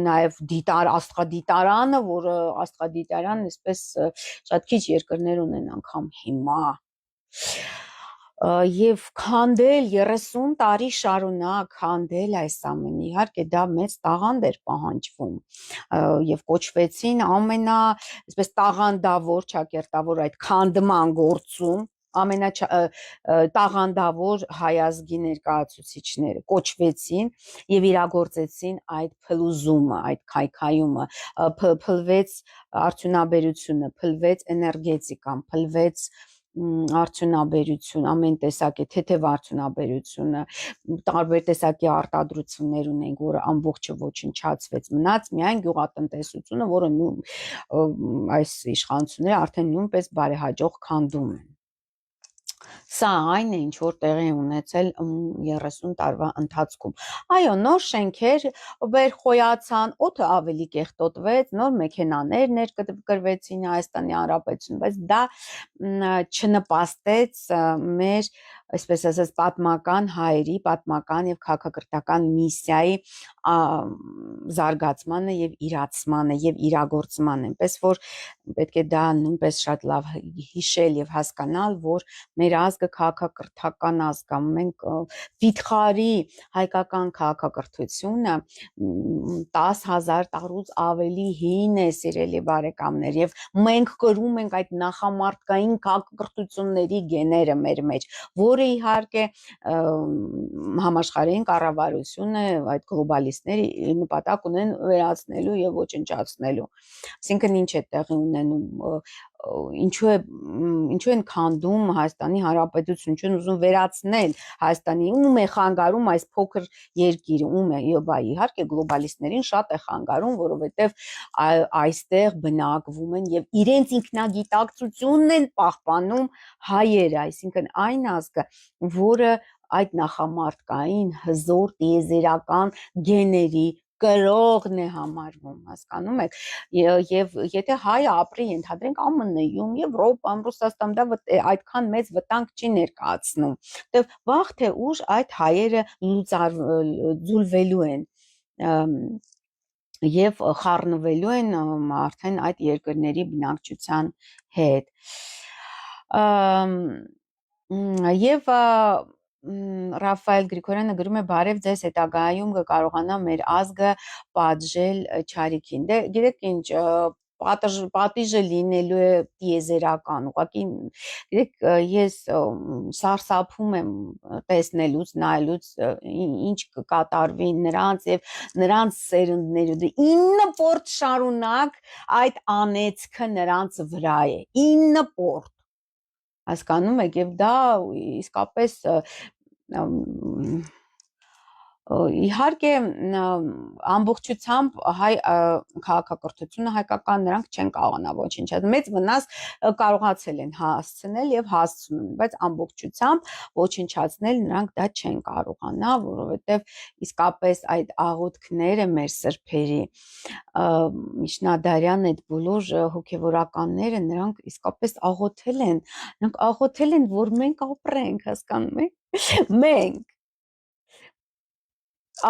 Speaker 1: նաեւ աստղադիտարանը, որը աստղադիտարան այսպես շատ քիչ երկրներ ունեն անգամ հիմա, եւ քանդել 30 տարի շարունակ քանդել այս ամենը, իհարկե դա մեծ տաղանդ էր պահանջվում եւ կոչվեցին այսպես տաղանդավոր, ճակերտավոր այդ քանդման գործում տաղանդավոր հայ ազգի ներկայացուցիչները կոչվեցին եւ իրագործեցին այդ փլուզումը, այդ քայքայումը, փլվեց արդյունաբերությունը, փլվեց էներգետիկան, փլվեց արդյունաբերություն, ամեն տեսակի թեթև արդյունաբերությունը, տարբեր տեսակի արտադրություններ ունենք, որը ամբողջը ոչնչացվեց, մնաց միայն գյուղատնտեսությունը, որը այս իշխանությունները արդեն նույնպես բարեհաջող քանդում են։ Սա այն է, ինչ որ տեղի ունեցել 30 տարվա ընթացքում։ Այո, նոր շենքեր վերխոյացան, օդը ավելի կեղտոտվեց, նոր մեքենաներ ներկրվեցին Հայաստանի Հանրապետությունում, բայց դա չնպաստեց մեր, այսպես ասած, պատմական հայերի, պատմական եւ քաղաքակրթական միսիայի զարգացմանը եւ իրացմանը եւ իրագործմանը, այնպես որ պետք է դա նույնպես շատ լավ հիշել եւ հասկանալ, որ մեր ազգը քաղաքակրթական ազգ է, մենք վիթխարի հայկական քաղաքակրթությունը 10,000 տարուց ավելի հին է, սիրելի բարեկամներ, եւ մենք կրում ենք այդ նախամարտկային քաղաքակրթությունների գեները մեր մեջ, որը իհարկե համաշխարհային կառավարությունը, այդ գլոբալիստները նպատակ ունեն վերացնելու եւ ոչնչացնելու, այսինքն ինչ է տեղի ունենում, ինչու են քանդում Հայաստանի Հանրապետություն, ինչու են ուզում վերացնել Հայաստանի, ում է խանգարում այս փոքր երկիրը, ում է, եւ իհարկե գլոբալիստներին շատ է խանգարում, որովհետեւ այստեղ բնակվում են եւ իրենց ինքնագիտակցությունն են պահպանում հայերը, այսինքն այն ազգը, որը այդ նախամարտկային հզոր տիեզերական գեների կրողն է համարվում, հասկանում եք, եւ եթե հայը ապրի, ենթադրենք ԱՄՆ-ում, Եվրոպայում, Ռուսաստանում, դա այդքան մեծ վտանգ չի ներկայացնում, դե վաղ թե ուշ այդ հայերը ձուլվելու են եւ խառնվելու են արդեն այդ երկրների բնակչության հետ, եւ Ռաֆայել Գրիգորյանը գրում է բարև ձեզ, հետագայում կկարողանա մեր ազգը պատժել չարիքին, դե գիտեք ինչ, պատիժը լինելու է տիեզերական, ուղղակի գիտեք ես սարսափում եմ տեսնելուց, նայելուց ինչ կկատարվի նրանց եւ նրանց սերունդներու, 9 պորտ շարունակ այդ անեծքը նրանց վրա է, 9 պորտ, հասկանում եք, եւ դա իսկապես իհարկե ամբողջությամբ հայ քաղաքակրթությունը հայկական նրանք չեն կարողանա ոչնչացնել, մեծ վնաս կարողացել են հասցնել եւ հասցնում են, բայց ամբողջությամբ ոչնչացնել նրանք դա չեն կարողանա, որովհետեւ իսկապես այդ աղոթքները մեր սրբերի Միջնադարյան այդ բոլոր հոգեվորականները նրանք իսկապես աղոթել են, որ մենք ապրենք, հասկանում եք, մենք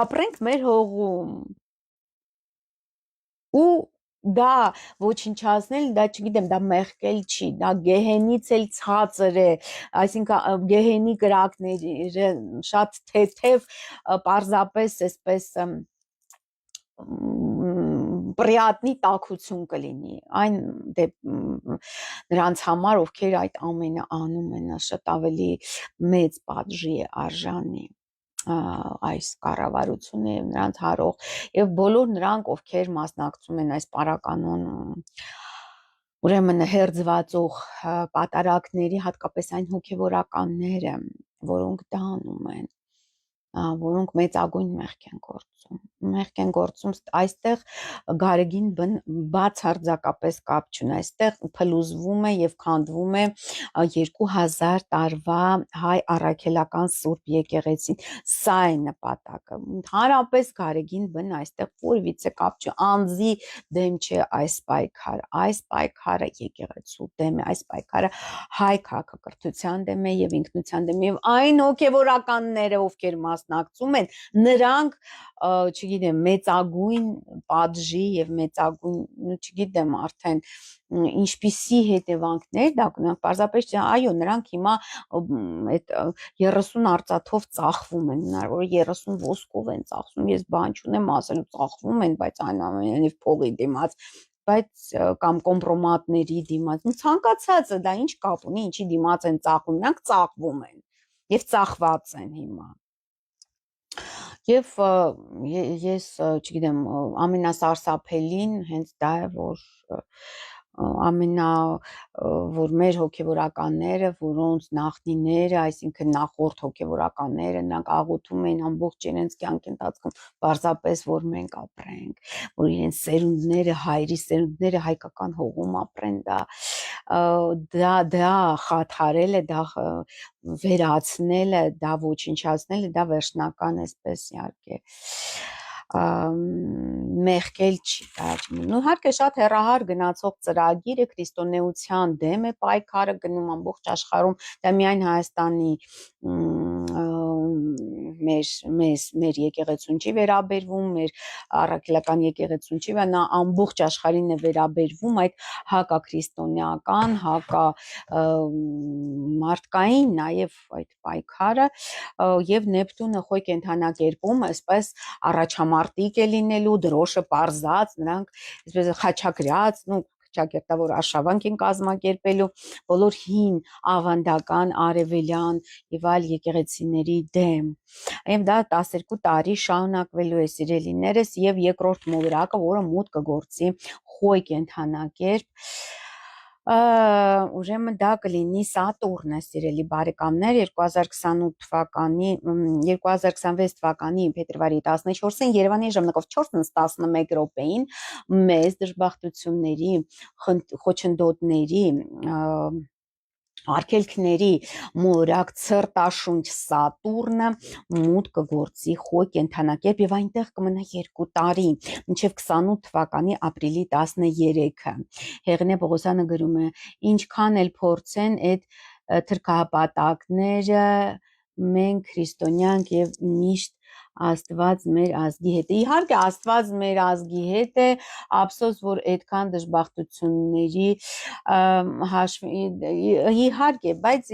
Speaker 1: ապրենք մեր հողում։ Ու դա ոչնչացնել, դա չգիտեմ, դա մեղքել չի, դա գեհենից էլ ցածր է, այսինքն գեհենի կրակները շատ թեթև պարզապես այսպես պրիատնի տաքություն կլինի այն նրանց համար, ովքեր այդ ամենը անում են, շատ ավելի մեծ պատժի է արժանի այս կառավարությունը եւ նրանց հարող եւ բոլոր նրանք, ովքեր մասնակցում են այս պարականոն ուրեմն հերձվածող պատարակների, հատկապես այն հոգեվորականները, որոնք դա անում են, որոնք մեծագույն մեղք են գործում, այստեղ գարեգին բացարձակապես կապ չունի, այստեղ փլուզվում է եւ քանդվում է 2000 տարվա հայ առաքելական սուրբ եկեղեցին, սա է նպատակը, ընդհանրապես գարեգին բն այստեղ որևիցե կապ չի, անձի դեմ չէ այս պայքարը եկեղեցու դեմ է, այս պայքարը հայ քաղաքակրթության դեմ է եւ ինքնության դեմ եւ այն հոգեվորականները, ովքեր մասնակցում են, նրանք չգիտեմ, մեծագույն պատժի եւ մեծագույն, չգիտեմ, արդեն ինչպիսի հետևանքներ դա կունենա, պարզապես այո, նրանք հիմա այդ 30 արծաթով ծախվում են, հնարավոր է 30 ոսկով են ծախվում, ես բան չունեմ ասելու, ծախվում են, բայց այնուամենայնիվ փողի դիմաց, բայց կամ կոմպրոմատների դիմաց, ցանկացածը դա ինչ կապ ունի, ինչի դիմաց են ծախվում, նրանք ծախվում են եւ ծախված են հիմա։ Եվ ես չգիտեմ, ամենասարսափելին հենց դա է, որ որ մեր հոգեվորականները, որոնց նախնիները, այսինքն նախորդ հոգեվորականները, նրանք աղոթում էին ամբողջ իրենց կյանքի ընթացքում պարզապես, որ մենք ապրենք, որ իրենց սերունդները, հայրի սերունդները հայկական հողում ապրեն, դա խաթարելը, դա վերացնելը, դա ոչնչացնելը, դա վերջնական էսպես իհարկե մեղքել չի դառնում։ Իհարկե շատ հեռահար գնացող ծրագիրը քրիստոնեության դեմ է պայքարը գնում ամբողջ աշխարհում, դա միայն Հայաստանի մեր եկեղեցուն չի վերաբերվում, մեր առաքելական եկեղեցուն չի, նա ամբողջ աշխարհին է վերաբերվում այդ հակաքրիստոնեական, մարդկային նաև այդ պայքարը եւ Նեպտունը խոյ կենթանակերպում այսպես առաջամարտիկ է լինելու, դրոշը պարզած, նրանք այսպես խաչակրած, ճակերտավոր արշավանք են կազմակերպելու բոլոր հին ավանդական արևելյան եւ այլ եկեղեցիների դեմ եւ դա 12 տարի շարունակվելու է սիրելիներս եւ երկրորդ մոլորակը, որը մուտք կգործի խոյ կենթանակերպ ուրեմն դա կլինի Սատուրնը, սիրելի բարեկամներ, 2026 թվականի փետրվարի 14-ին Երևանի ժամանակով 4:11 րոպեին մեծ դժբախտությունների, խոչընդոտների, արգելքների մոլորակ ցրտաշունչ Սատուրնը մուտք կգործի խոյ կենթանակերպ եւ այնտեղ կմնա 2 տարի, մինչեւ 28 թվականի ապրիլի 13-ը։ Հեղինե Պողոսյանը գրում է. ինչքան էլ փորձեն այդ թրքահապատակները, մենք քրիստոնյանք եւ միշտ Աստված մեր ազգի հետ է։ Իհարկե Աստված մեր ազգի հետ է, ափսոս որ այդքան դժբախտությունների իհարկե, բայց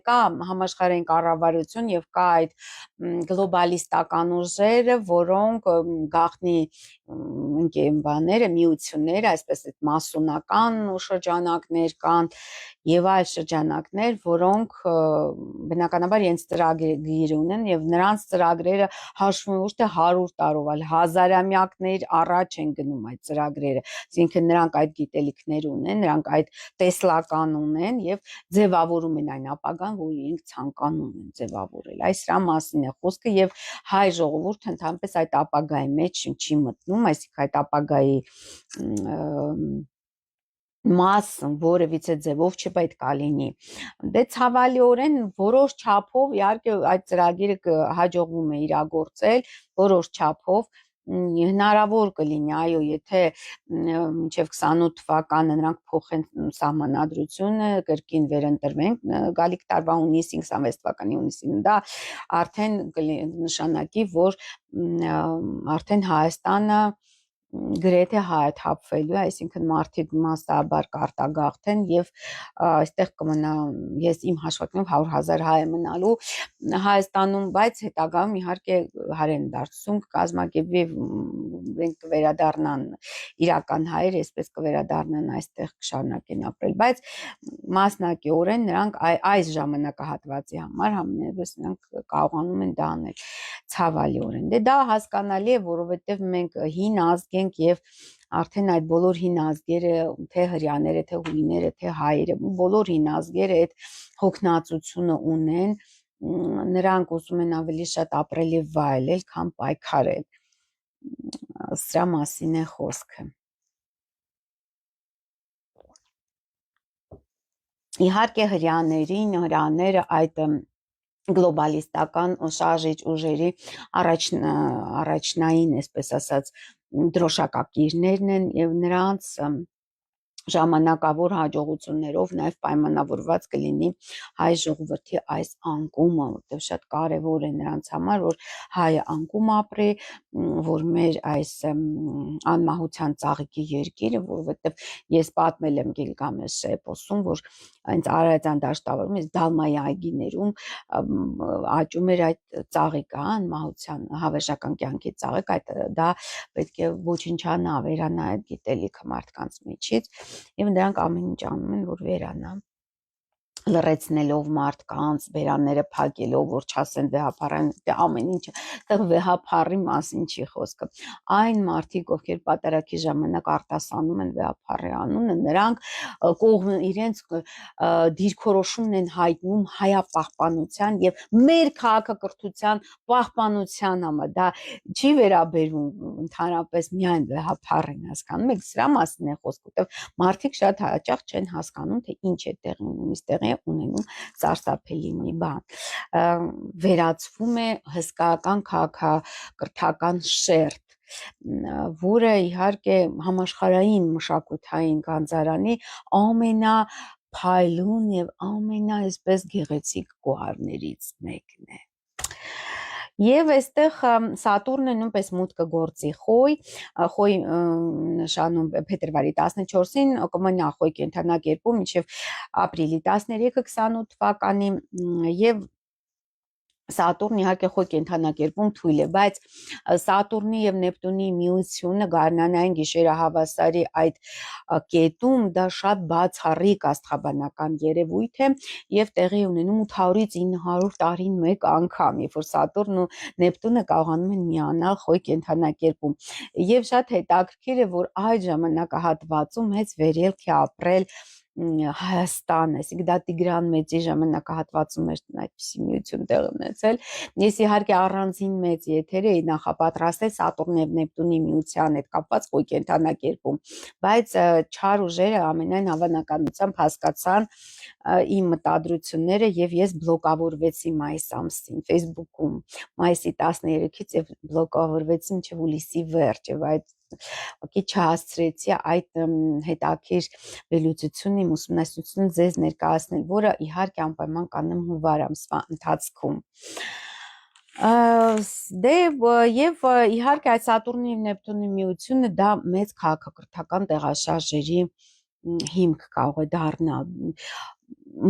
Speaker 1: կա համաշխարհային կառավարություն եւ կա այդ գլոբալիստական ուժերը, որոնք գաղտնի միությունները, այսպես այդ մասոնական շրջանակներ կան եւ այլ շրջանակներ, որոնք բնականաբար իրենց ծրագիր ունեն եւ նրանց ծրագրերը հաշվում ոչ թե 100 տարով, այլ հազարամյակներ առաջ են գնում այդ ծրագրերը, այսինքն նրանք այդ գիտելիքներ ունեն, նրանք այդ տեսլական ունեն եւ ձևավորում են այն ապագան, որ իրենք ցանկանում են ձևավորել։ Այս սրա մասին է խոսքը եւ հայ ժողովուրդը ընդհանրապես այդ ապագայի մեջ չի մտնում, այսինքն այդ ապագայի մասը որևիցե ձևով չպետք է լինի։ Դե ցավալիորեն որոշ չափով իհարկե այդ ծրագիրը հաջողվում է իրագործել, որոշ չափով հնարավոր կլինի, այո, եթե մինչև 28 թվականը նրանք փոխեն սահմանադրությունը, կրկին վերընտրվեն գալիք տարվա հունիսին, 26 թվականի հունիսին, դա արդեն նշանակի, որ արդեն Հայաստանը գրեթե հայաթափվելու է, այսինքն մարդիկ մասսաբար կարտագաղթեն եւ այստեղ կմնա, ես իմ հաշվարկներով 100,000 հայ է մնալու Հայաստանում, բայց հետագայում իհարկե հայերեն դարձում կազմակերպվի, մենք կվերադառնան իրական հայեր, այսպես կվերադառնան այստեղ կշարունակեն ապրել, բայց մասնակիորեն նրանք այս ժամանակահատվածի համար համենայնիվս նրանք կարողանում են դա անել ցավալիորեն։ Դե դա հասկանալի է, որովհետև մենք հին ազգ ենք եւ արդեն այդ բոլոր հին ազգերը, թե հրյաները, թե հույները, թե հայերը, բոլոր հին ազգերը այդ հոգնածությունը ունեն, նրանք ուզում են ավելի շատ ապրել եւ վայելել, քան պայքարել։ Սրա մասին է խոսքը։ Իհարկե հրյաները այդ գլոբալիստական շարժիչ ուժերի առաջնային, այսպես ասած, դրոշակակիրներն են եւ նրանց ժամանակավոր հաջողություններով նաև պայմանավորված կլինի հայ ժողովրդի այս անկումը, որտեղ շատ կարևոր է նրանց համար, որ հայը անկում ապրի, որ մեր այս անմահության ծաղիկի երկիրը, որովհետև ես պատմել եմ Գիլգամեշ էպոսում, որ այնց Արարատյան դաշտավարում, այս Դալմայի այգիներում աճում էր այդ ծաղիկը, անմահության հավերժական կյանքի ծաղիկ, դա պետք է ոչնչանա, վերանա այդ գիտելիքը մարդկանց միջից եւ նրանք ամեն ինչ անում են, որ վերանա, լրացնելով մարդկանց, բերանները փակելով, որ չասեն վեհապարան, դե ամեն ինչը, այդտեղ վեհապարի մասին չի խոսքը։ Այն մարդիկ, ովքեր պատարագի ժամանակ արտասանում են վեհապարի անունը, նրանք իրենց դիրքորոշումն են հայտնում հայապահպանության եւ մեր քաղաքակրթության պահպանության համար, դա չի վերաբերվում ընդհանրապես միայն վեհապարին, հասկանում եք, սրա մասին է խոսքը, որտեղ մարդիկ շատ հաճախ չեն հասկանում, թե ինչ է տեղի ունենում, տեղի ունենում սարսափելի մի բան, վերածվում է հսկայական քաղաքակրթական շերտ, որը իհարկե համաշխարհային մշակութային գանձարանի ամենափայլուն եւ ամենաայսպես գեղեցիկ գոհարներից մեկն է։ Եվ այստեղ Սատուրնը նույնպես մուտքը գործի խոյ նշանում փետրվարի 14-ին կմնա խոյ կենդանակերպում մինչև ապրիլի 13-28 թվականի եւ Սատուրն իհարկե խոյ կենդանակերպում թույլ է, բայց Սատուրնի եւ Նեպտունի միությունը գարնանային գիշերահավասարի այդ կետում դա շատ բացառիկ աստղաբանական երևույթ է եւ տեղի ունենում 800-ից 900 տարին մեկ անգամ, երբ որ Սատուրնն ու Նեպտունը կարողանում են միանալ խոյ կենդանակերպում։ Եվ շատ հետաքրքիր է, որ այդ ժամանակահատվածում հենց վերելք է ապրել Հայաստան, այսինքն դա Տիգրան Մեծի ժամանակահատվածում էր այդպիսի միություն տեղ ունեցել։ Ես իհարկե առանձին մեծ եթեր էի նախապատրաստել Սատուրնի եւ Նեպտունի միության հետ կապված խոյ կենդանակերպում, բայց չար ուժերը ամենայն հավանականությամբ հասկացան իմ մտադրությունները եւ ես բլոկավորվեցի մայիս ամսին Facebook-ում մայիսի 13-ից եւ բլոկավորվեցի մինչեւ հուլիսի վերջ եւ այդ ոքի չհասցրեցի այդ հետաքրիր վերլուծությունն իմ ուսումնասիրությունը ձեզ ներկայացնել, որը իհարկե անպայման կանեմ հունվար ամսվա ընթացքում։ Դե եւ իհարկե այդ Սատուրնի եւ Նեպտունի միությունը դա մեծ քաղաքակրթական տեղաշարժերի հիմք կարող է դառնալ,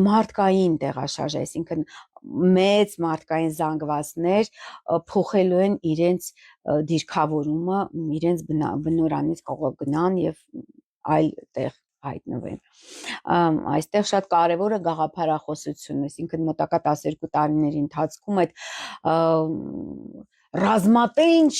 Speaker 1: մարդկային տեղաշարժ, այսինքն մեծ մարդկային զանգվածներ փոխելու են իրենց դիրքավորումը, իրենց բնորանից կարող գնան եւ այլ տեղ հայտնվեն։ Այստեղ շատ կարևոր է գաղափարախոսությունը, այսինքն մոտակա 12 տարիների ընթացքում այդ ռազմատենչ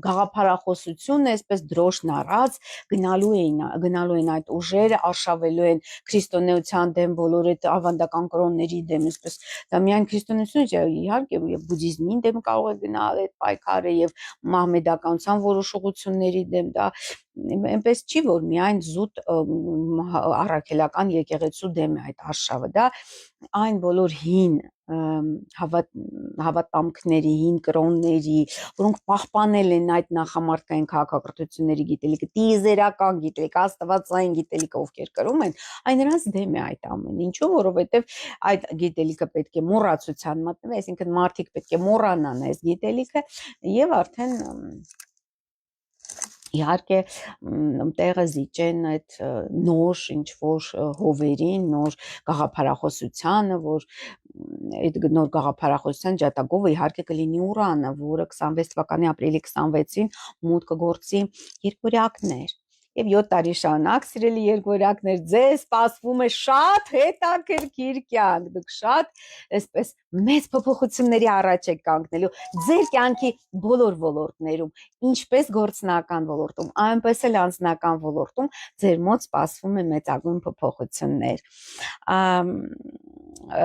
Speaker 1: գաղափարախոսությունը, այսպես դրոշն առած գնալու են այդ ուժերը, արշավելու են քրիստոնեության դեմ, բոլոր այդ ավանդական կրոնների դեմ, այսպես դա միայն քրիստոնեություն չէ, իհարկե եւ բուդդիզմին դեմ կարող է գնալ այդ պայքարը եւ մահմեդականության որոշ ուղղությունների դեմ, դա այնպես չի, որ միայն զուտ առաքելական եկեղեցու դեմ է այդ արշավը, դա այն բոլոր հին հավատամքների, հին կրոնների, որոնք պահպանել են այդ նախամարտկային քաղաքակրթությունների գիտելիքը, տիեզերական գիտելիքը, աստվածային գիտելիքը, ովքեր կրում են, այն նրանց դեմ է այդ ամենը։ Ինչու՞, որովհետև այդ գիտելիքը պետք է մոռացության մատնվի, այսինքն մարդիկ պետք է մոռանան այս գիտելիքը եւ արդեն իհարկե տեղը զիջեն այդ նոր ինչ-որ հովերին, նոր գաղափարախոսությանը, որ այդ նոր գաղափարախոսության ջատագովը իհարկե կլինի Ուրանը, որը 26 թվականի ապրիլի 26-ին մուտք կգործի երկորյակներ։ Եվ 7 տարի շարունակ, սիրելի երկորյակներ, ձեզ սպասվում է շատ հետաքրքիր կյանք, դուք շատ այսպես մեծ փոփոխությունների առաջ եք կանգնելու ձեր կյանքի բոլոր ոլորտներում, ինչպես գործնական ոլորտում, այնպես էլ անձնական ոլորտում ձեր մոտ սպասվում է մեծագույն փոփոխություններ։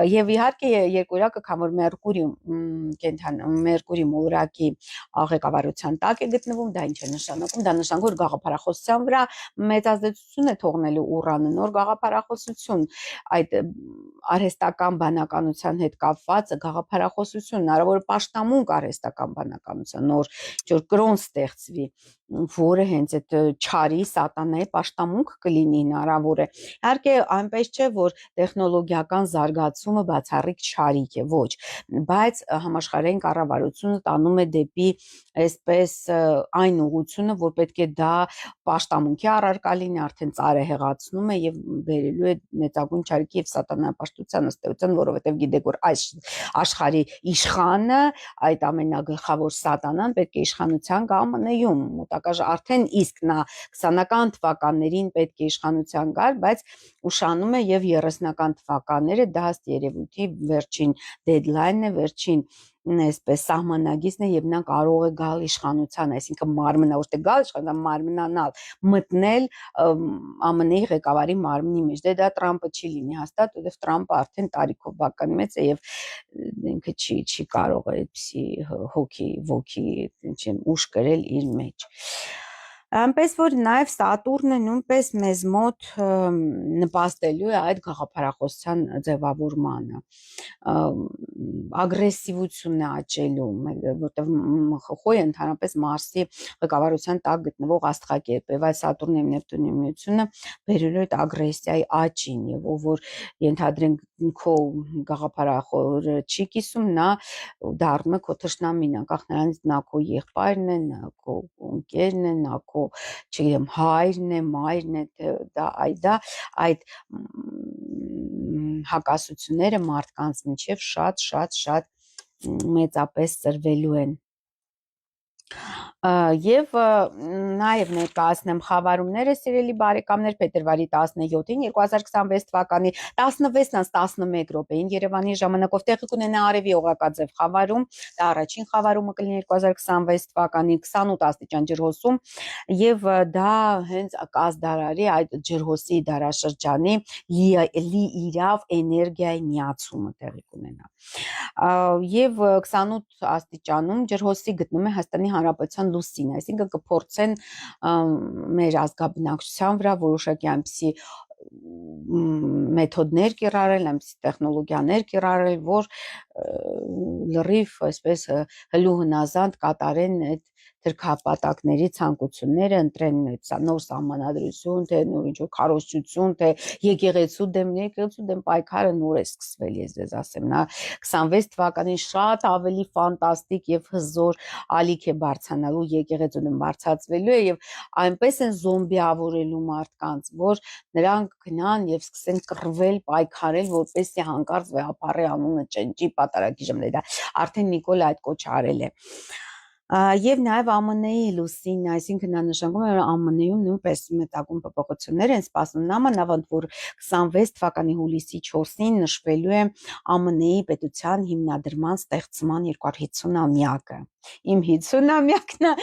Speaker 1: Եվ իհարկե երկորյակը, քան որ Մերկուրի մոլորակի ղեկավարության տակ է գտնվում, դա ինչ է նշանակում, դա նշանակում որ գաղափարախոսության վրա մեծ ազդեցություն է թողնելու Ուրանը, նոր գաղափարախոսություն, այդ արհեստական բանականության հետ կապված գաղափարախոսություն, հնարավոր է պաշտամունք արհեստական բանականության, նոր ինչ-որ կրոն ստեղծվի, որը հենց այդ չարի, սատանայի պաշտամունք կլինի, հնարավոր է։ Իհարկե այնպես չէ, որ տեխնոլոգիական զարգացումը բացառիկ չարիք է, ոչ, բայց համաշխարհային կառավարությունը տանում է դեպի այսպես այն ուղղությունը, որ պետք է դա պաշտամունքի առարկա լինի, արդեն ծարահեղացնում է եւ բերելու է մեծագույն չարիքի եւ սատանապաշտության ըստ էության, որովհետեւ գիտեք որ այս աշխարհի իշխանը, այդ ամենագլխավոր սատանան պետք է իշխանության գա ԱՄՆ-ում, մոտակա արդեն իսկ նա 20-ական թվականներին պետք է իշխանության գար, բայց ուշանում է եւ 30-ական թվականները դա ըստ երևույթի վերջին դեդլայնն է, վերջին այսպես սահմանագիծն է եւ նա կարող է գալ իշխանության, այսինքն մարմնա, ոչ թե գալ իշխանության, մարմնանալ, մտնել ԱՄՆ-ի ղեկավարի մարմնի մեջ։ Դե դա Տրամպը չի լինի հաստատ, որովհետեւ Տրամպը արդեն տարիքով բականի մեծ է եւ ինքը չի կարող այդպիսի հոգի ուժ կրել իր մեջ։ Այնպես որ նաև Սատուրնը նույնպես մեզ մոտ նպաստելու է այդ գաղափարախոսության ձևավորմանը, ագրեսիվությունն է աճելու, որտեղ Խոյը ընդհանրապես Մարսի ղեկավարության տակ գտնվող աստղակերպ է, բայց Սատուրնի եւ Նեպտունի միությունը բերելու է ագրեսիայի աճին եւ ով որ ենթադրենք քո գաղափարախորը չի կիսում, նա դառնում է քո թշնամին, անկախ նրանից նա քո եղբայրն է, նա քո ընկերն է, նա քո չգիտեմ հայրն է, մայրն է, դա այդ հակասությունները մարդկանց միջև շատ մեծապես ծրվելու են։ Եվ նաև ներկայացնեմ խավարումները, սիրելի բարեկամներ, փետրվարի 17-ին 2026 թվականի 16-ից 11 րոպեին Երևանի ժամանակով տեղի կունենա արևի օղակաձև խավարում, դա առաջին խավարումը կլինի 2026 թվականի 28 աստիճան ջրհոսում եւ դա հենց կազդարարի այդ ջրհոսի դարաշրջանի լիիրավ էներգիայի միացումը տեղի կունենա։ Եվ 28 աստիճանում ջրհոսի գտնում է Հայաստանի Հանրապետության լուսին, այսինքն կփորձեն մեր ազգաբնակչության վրա որոշակի այնպիսի մեթոդներ կիրառել, այնպիսի տեխնոլոգիաներ կիրառել, որ լրիվ այսպես հլու հնազանդ կատարեն այդ դրքապատակների ցանկությունները, ընտրեն նոր սահմանադրություն, թե նոր ինչ-որ քարոզչություն, թե եկեղեցու դեմ պայքարը նոր է սկսվել, ես ձեզ ասեմ, նա 26 թվականին շատ ավելի ֆանտաստիկ եւ հզոր ալիք է բարձրանալու, եկեղեցու դեմ բարձրացվելու է եւ այնպես են զոմբիավորելու մարդկանց, որ նրանք գնան եւ սկսեն կռվել, պայքարել, որպեսզի հանկարծ վեհապարի անունը ճնճի պատարագի ժամանակ, դա արդեն Նիկոլը այդ կոչ արել է։ Եվ նաև ԱՄՆ-ի լուսին, այսինքն նա նշանակում է, որ ԱՄՆ-ում նույնպես մեծագույն փոփոխություններ են սպասվում, նամանավանդ որ 26 թվականի հուլիսի 4-ին նշվելու է ԱՄՆ-ի պետության հիմնադրման ստեղծման 250-ամյակը։ Իմ 50-ամյակն է,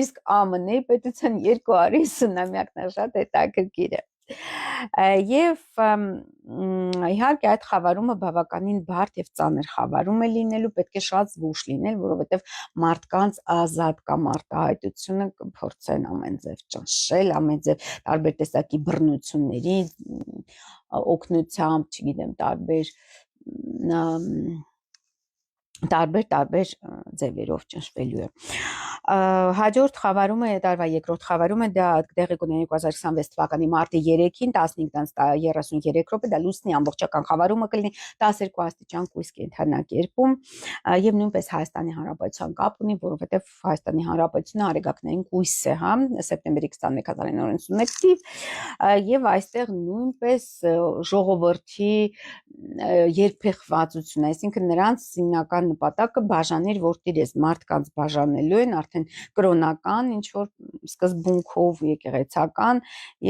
Speaker 1: իսկ ԱՄՆ-ի պետության 250-ամյակն է, շատ հետաքրքիր է։ Եվ իհարկե այդ խավարումը բավականին բարդ եւ ծանր խավարում է լինելու, պետք է շատ զգուշ լինել, որովհետեւ մարդկանց ազատ կամ արտահայտությունը կփորձեն ամեն ձև ճնշել, ամեն ձև տարբեր տեսակի բռնությունների օգնությամբ, չգիտեմ, տարբեր ձևերով ճնշվելու է։ Հաջորդ խավարումը, տարվա երկրորդ խավարումը դա տեղի կունենա 2026 թվականի մարտի 3-ին 15:33 րոպե, դա լուսնի ամբողջական խավարումը կլինի 12 աստիճան կույս կենդանակերպում եւ նույնպես Հայաստանի Հանրապետության կապ ունի, որովհետեւ Հայաստանի Հանրապետությունը արեգակնային կույս է, հա, սեպտեմբերի 21/1991 թիվ, եւ այստեղ նույնպես ժողովրդի երբեխվածություն, այսինքն նրանց հիմնական նպատակը բաժանել, որ տիրես մարդկանց բաժանելու են արդեն կրոնական ինչ որ սկզբունքով եկեղեցական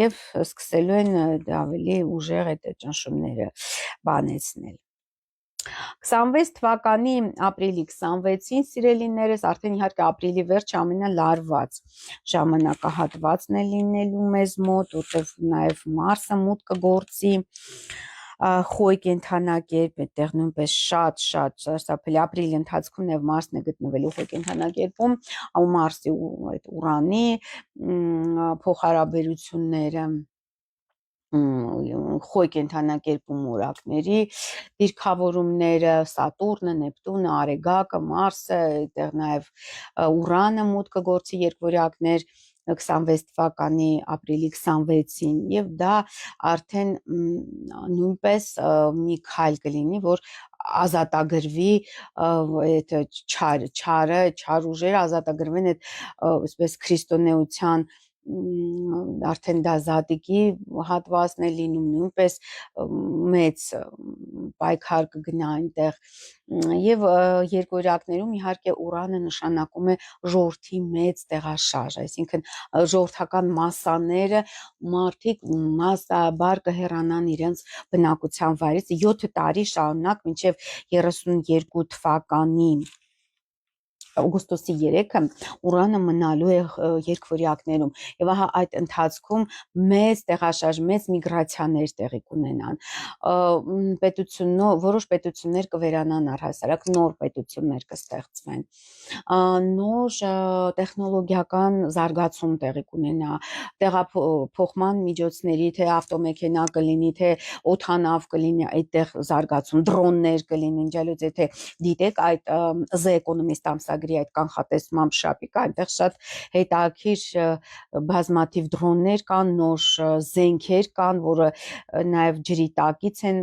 Speaker 1: եւ սկսելու են ավելի ուժեղ այդ ճնշումները բանեցնել։ 26 թվականի ապրիլի 26-ին սիրելիներս արդեն իհարկե ապրիլի վերջ ամենալարված ժամանակահատվածն է լինելու մեզ մոտ, որտեղ նաեւ Մարսը մուտք կգործի խոյ կենդանակերպ, այդտեղ նույնպես շատ սարսափելի ապրիլի ընթացքում նաև Մարսն է գտնվելու խոյ կենդանակերպում, Մարսի այդ Ուրանի փոխհարաբերությունները խոյ կենդանակերպում որակների դիրքավորումները, Սատուրնը, Նեպտունը, Արեգակը, Մարսը, այդտեղ նաև Ուրանը մուտք կգործի երկվորյակներ 26 թվականի ապրիլի 26-ին եւ դա արդեն նույնպես մի քայլ կլինի, որ ազատագրվի այդ չար ուժերը ազատագրվեն այդ այսպես քրիստոնեության արդեն դա զատիկի հատվածն է լինում, նույնպես մեծ պայքար կգնա այնտեղ եւ երկորյակներում իհարկե Ուրանը նշանակում է ժողովրդի մեծ տեղաշարժ, այսինքն ժողովրդական մասսաները մարդիկ մասսաբար կհեռանան իրենց բնակության վայրից 7 տարի շարունակ մինչև 32 թվականի օգոստոսի 3-ը Ուրանը մնալու է երկվորյակներում եւ ահա այդ ընթացքում մեծ տեղաշարժ, մեծ միգրացիաներ տեղի կունենան, որոշ պետություններ կվերանան առհասարակ, նոր պետություններ կստեղծվեն, նոր տեխնոլոգիական զարգացում տեղի կունենա, տեղափոխման միջոցների, թե ավտոմեքենա կլինի, թե օդանավ կլինի, այդտեղ զարգացում, դրոններ կլինեն, ջալոց եթե դիտեք այդ The Economist ամսագրի այդ կանխատեսմամբ շապիկա, այնտեղ շատ հետաքրքիր բազմաթիվ դրոններ կան, նոր զենքեր կան, որը նաև ջրի տակից են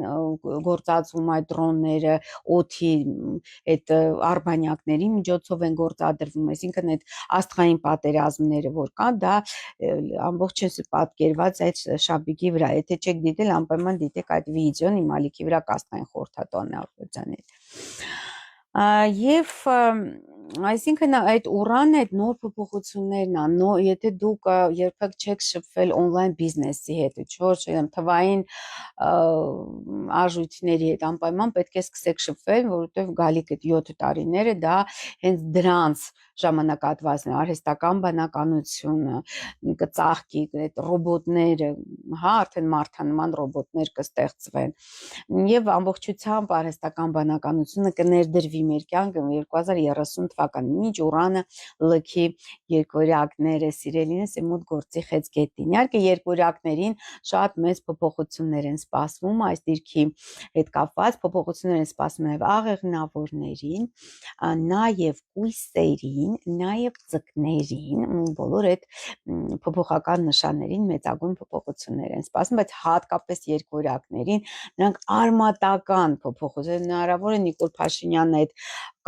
Speaker 1: գործածվում այդ դրոնները, օդի այդ արբանյակների միջոցով են գործադրվում, այսինքն այդ աստղային պատերազմները, որ կան, դա ամբողջս պատկերված այդ շապիկի վրա, եթե չեք դիտել, անպայման դիտեք այդ վիդեոն, իմ ալիքի վրա կաստային խորհրդատու Ալբերտյանի եւ այսինքն այդ Ուրանը այդ նոր փոփոխություններն է, եթե դուք երբեք չեք շփվել on-line բիզնեսի հետ, չգիտեմ, թվային արժույթների հետ, անպայման պետք է սկսեք շփվել, որովհետեւ գալիք այդ 7 տարիները դա հենց դրանց ժամանակահատվածն է, արհեստական բանականությունը, կծաղկի այդ ռոբոտները, հա, արդեն մարդանման ռոբոտներ կստեղծվեն եւ ամբողջությամբ արհեստական բանականությունը կներդրվի մեր կյանքը 2030 թվականին ինչ Ուրանը լքի երկորյակները սիրելինս մոտ գործի խեցգետին։ Իհարկե երկորյակներին շատ մեծ փոփոխություններ են սպասվում այս դիրքի հետ կապված, փոփոխություններ են սպասվում նաեւ աղեղնավորներին, նաեւ կույսերին, նաեւ ձկներին, բոլոր այդ փոփոխական նշաններին մեծագույն փոփոխություններ են սպասվում, բայց հատկապես երկորյակներին նրանք արմատական փոփոխություն հնարավոր է Նիկոլ Փաշինյանն այդ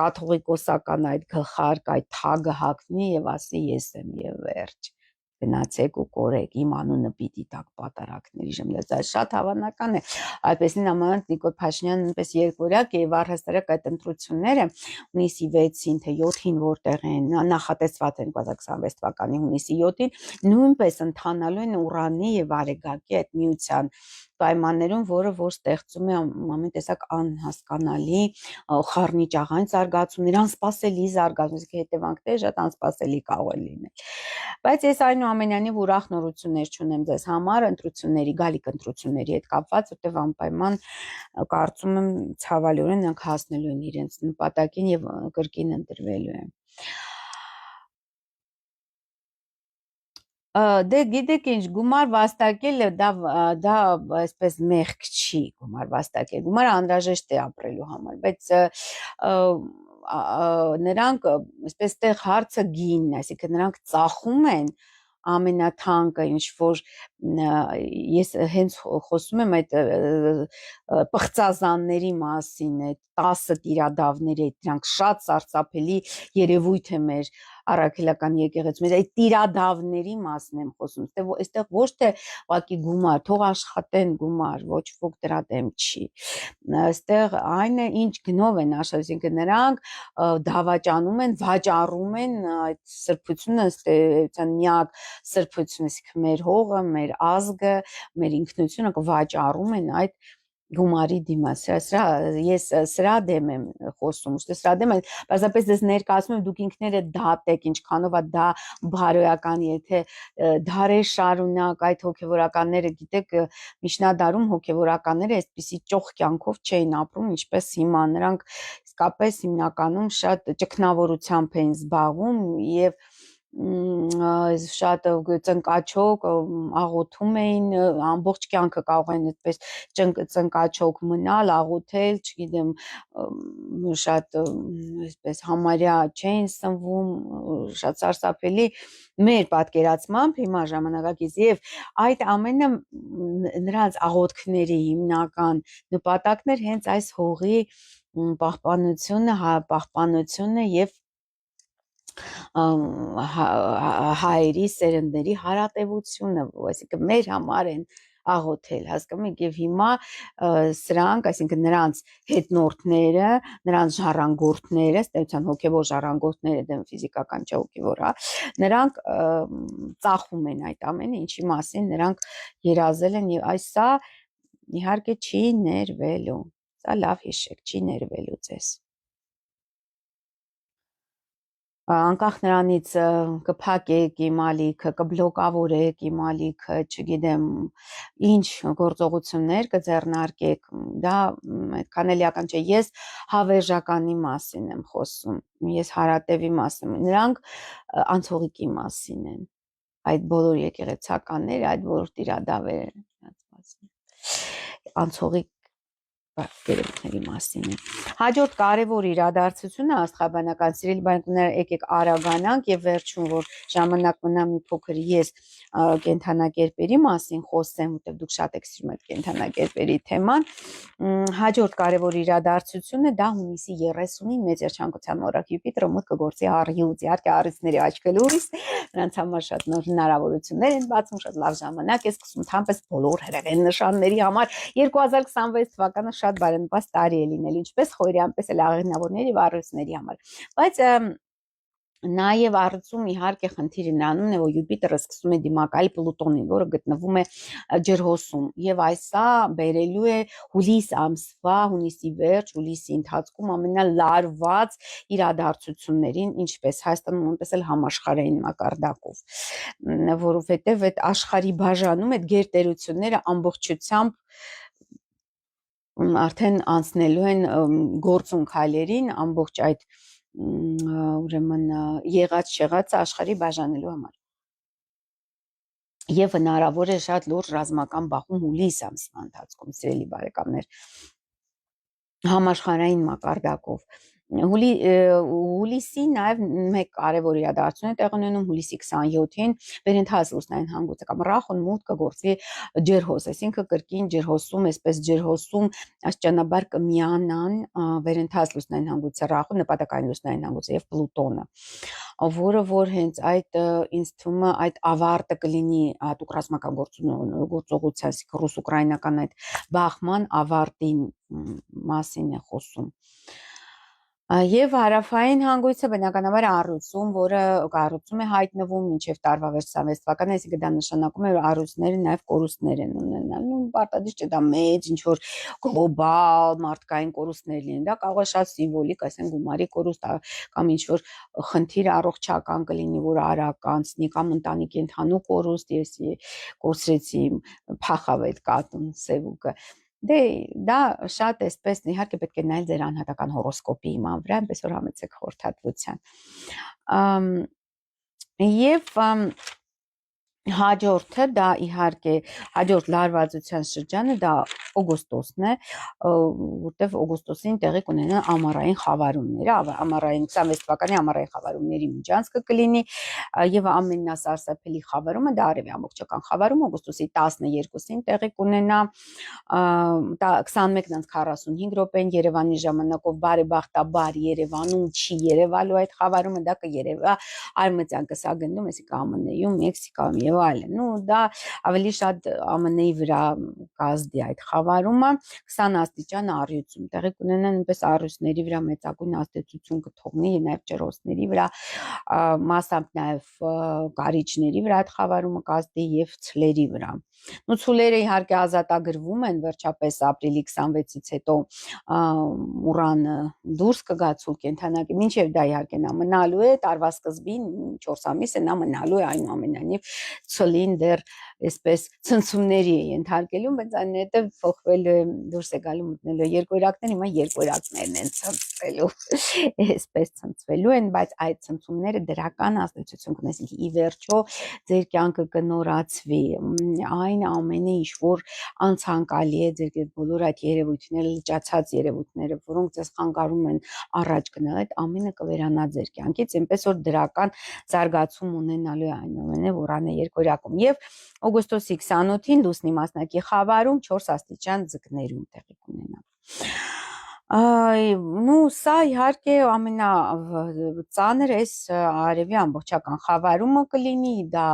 Speaker 1: կաթողիկոսական այդ գլխարկ այդ թագը հագնի եւ ասի ես եմ եւ վերջ գնացեք ու կորեք իմ անունը պիտի տակ պատարակների ժմլած այդ շատ հավանական է այդպեսին ամանդ Նիկոլ Փաշինյանը նույնպես երկորյակ եւ առհասարակ այդ ընտրությունները հունիսի 6-ին թե 7-ին որտեղ են նախատեսված են 2026 թվականի հունիսի 7-ին նույնպես ընթանալու են Ուրանի եւ Արեգակի այդ միության պայմաններում, որը որ ստեղծում է ամեն տեսակ անհասկանալի խառնիչ աղային զարգացումներ, անսպասելի զարգացումներ, հետևանքները շատ անսպասելի կարող են լինել։ Բայց ես այնուամենայնիվ ուրախ նորություններ չունեմ ձեզ համար գալիք ընտրությունների հետ կապված, որտեղ անպայման կարծում եմ ցավալիորեն նրանք հասնելու են իրենց նպատակին եւ կրկին ընտրվելու են։ Դե գիտեք ինչ, գումար վաստակելը դա այսպես մեղք չի, գումար վաստակել, գումարը անհրաժեշտ է ապրելու համար, բայց նրանք այսպես տեղ հարցը գինն, այսինքն նրանք ծախում են ամենաթանկը, ինչ որ ես հենց խոսում եմ այդ պղծազանների մասին, այդ 10 տիրադավների, դրանք շատ սարսափելի երևույթ է մեր առաքելական եկեղեցում, այդ տիրադավների մասին եմ խոսում, այստեղ ոչ թե ուղղակի գումար, թող աշխատեն գումար, ոչ ոք դրա դեմ չի, այստեղ այն է ինչ գնով են աշխատում, այսինքն նրանք դավաճանում են, վաճառում են այդ սրբությունը, ըստ էության միակ սրբությունը, այսինքն մեր հողը, մեր ազգը, մեր ինքնությունը վաճառում են այդ գումարի դիմաց, ես սրա դեմ եմ խոսում, սրա դեմ եմ, պարզապես ես ներկայացնում եմ, դուք ինքներդ դատեք, ինչքանով է դա բարոյական, եթե դարեր շարունակ այդ հոգևորականները, գիտեք, միջնադարում հոգևորականները այսպիսի ճոխ կյանքով չէին ապրում, ինչպես հիմա, նրանք իսկապես հիմնականում շատ ճգնավորությամբ էին զբաղվում եւ շատ ծնկաչոք աղոթում էին, ամբողջ կյանքը կարող են այդպես ծնկաչոք մնալ, աղոթել, չգիտեմ, շատ այսպես համարյա չէին սնվում, շատ սարսափելի մեր պատկերացմամբ հիմա ժամանակակից եւ այդ ամենը նրանց աղոթքների հիմնական նպատակն էր հենց այս հողի պահպանությունը եւ հայերի սերնդերի հարատևությունը, այսինքն մեր համար են աղոթել, հասկանում եք, եւ հիմա սրանք, այսինքն նրանց հետնորդները, նրանց ժառանգորդները, ստեյցիան հոգեվոր ժառանգորդները, դեմ ֆիզիկական չէ հոգեվոր, հա, նրանք ծախում են այդ ամենը, ինչի մասին նրանք երազել են եւ այս սա իհարկե չի ներվելու, սա լավ հիշեք, չի ներվելու ձեզ։ Անկախ նրանից կփակեք իմ ալիքը, կբլոկավորեք իմ ալիքը, չգիտեմ, ինչ գործողություններ կձեռնարկեք, դա այդքան էլ էական չէ, ես հավերժականի մասին եմ խոսում, ես հարատևի մասին, նրանք անցողիկի մասին են, այդ բոլոր եկեղեցականները, այդ բոլոր տիրադավերը, անցողիկ երևույթների մասին է։ Հաջորդ կարևոր իրադարձությունը աստղաբանական սիրելի բարեկամներ, եկեք արագանանք եւ վերջում որ ժամանակ մնա մի փոքր ես կենթանակերպերի մասին խոսեմ, որտեղ դուք շատ եք սիրում այդ կենթանակերպերի թեման։ Հաջորդ կարևոր իրադարձությունը դա հունիսի 30-ին մեծ երջանկության օրը Յուպիտերը մոտ կգործի առյուծ, իհարկե առյուծների աչքը լուրիս, նրանց համար շատ նոր հնարավորություններ են բացում, շատ լավ ժամանակ է սկսում թամպես բոլոր հրեղեն նշանների համար 2026 թվականը շատ բարենպաստ տարի է լինել, ինչպես խորի, այնպես էլ աղեղնավորների եւ առյուծների համար, բայց Նաև առցում իհարկե խնդիրը նրանումն է, որ Յուպիտերը սկսում է դիմակայել Պլուտոնին, որը գտնվում է ջրհոսում, եւ այսա բերելու է հուլիս ամսվա, հունիսի վերջ, հուլիսի ընթացքում ամենալարված իրադարձություններին, ինչպես Հայաստանում, այնպես էլ համաշխարհային մակարդակով, որովհետեւ այդ աշխարհի բաժանում այդ գերտերությունները ամբողջությամբ արդեն անցնելու են գործուն քայլերին ամբողջ այդ ուրեմն եղած չեղածը աշխարհի բաժանելու համար եւ հնարավոր է շատ լուրջ ռազմական բախում հուլիս ամսվա ընթացքում սիրելի բարեկամներ համաշխարհային մակարդակով հուլիսի նաև մեկ կարևոր իրադարձություն է տեղի ունենում հուլիսի 27-ին վերընթաց լուսնային հանգույցը կամ ռախոն մուտք կգործվի ջրհոս, այսինքն կրկին ջրհոսում, այսպես ջրհոսում աստիճանաբար կմիանան վերընթաց լուսնային հանգույցը ռախոն, նպատակային լուսնային հանգույցը եւ Պլուտոնը, որը որ հենց այդ ինձ թվում է այդ ավարտը կլինի հատուկ ռազմական գործողության, ռուս-ուկրաինական այդ բախման ավարտին մասին է խոսում։ Եվ հարավային հանգույցը բնականաբար առյուծում, որը կառուցում է հայտնվում մինչև տարվա վերջ 26 թվականը, այսինքն դա նշանակում է, որ առյուծները նաև կորուստներ են ունենալ։ Ու պարտադիր չէ դա մեծ ինչ որ գլոբալ մարդկային կորուստներ լինեն, դա կարող է շատ սիմվոլիկ, այսինքն գումարի կորուստ կամ ինչ որ խնդիր առողջական կլինի, որ արագ անցնի կամ ընտանիքի ընդհանուր կորուստ, ես կորցրեցի փախավ այդ կատուն սևուկը։ Դե դա շատ էսպես իհարկե պետք է նայել ձեր անհատական հորոսկոպի իման վրա, այնպես որ համեցեք խորհրդատվության։ Եվ հաջորդը դա իհարկե հաջորդ լարվածության շրջանը դա օգոստոսն է, որտեվ օգոստոսին տեղի կունենան ամառային խավարումները, ամառային 26 թվականի ամառային խավարումների միջանցքը կլինի եւ ամենասարսափելի խավարումը դա արևի ամբողջական խավարումը օգոստոսի 12-ին տեղի կունենա 21:45 րոպեն Երևանի ժամանակով բարեբախտաբար Երևանում չի երևալու այդ խավարումը, դա կերևա արևմտյան կիսագնդում, այսինքն ԱՄՆ-ում, Մեքսիկայում եւ այլն։ Ու դա ավելի շատ ԱՄՆ-ի վրա կազդի այդ խավարումը 20 աստիճան առյուծում տեղի կունենա, նույնպես առյուծների վրա մեծագույն ազդեցություն կթողնի նաեւ ջրոցների վրա, մասամբ նաեւ կարիճների վրա այդ խավարումը կազդի եւ ցլերի վրա։ Ու ցուլերը իհարկե ազատագրվում են վերջապես ապրիլի 26-ից հետո ուրանը դուրս կգա ցուլ կենթանակի, մինչև դա իհարկե նա մնալու է տարվա սկզբին 4 ամիս է նա մնալու է այնուամենայնիվ ցոլին դեռ այսպես ցնցումների է ենթարկելու, բայց այնուհետև փոխվելու է դուրս է գալու մտնելու երկորակներ, հիմա երկորակներն են ցնցվելու, այսպես ցնցվելու են, բայց այդ ցնցումները դրական ազդեցություն կունեն, այսինքն ի վերջո ձեր կյանքը կնորացվի, այն ամենը ինչ որ անցանկալի է ձեր բոլոր այդ երևույթները, լճացած երևույթները, որոնք ձեզ խանգարում են առաջ գնալ, այդ ամենը կվերանա ձեր կյանքից, այնպես որ դրական զարգացում ունենալու է այնուամենայնիվ ուրանը երկորյակում եւ օգոստոսի 28-ին լուսնի մասնակի խավարում 4 աստիճան ձկներում տեղի կունենա։ Նու սա իհարկե ամենածանր էս արևի ամբողջական խավարումը կլինի, դա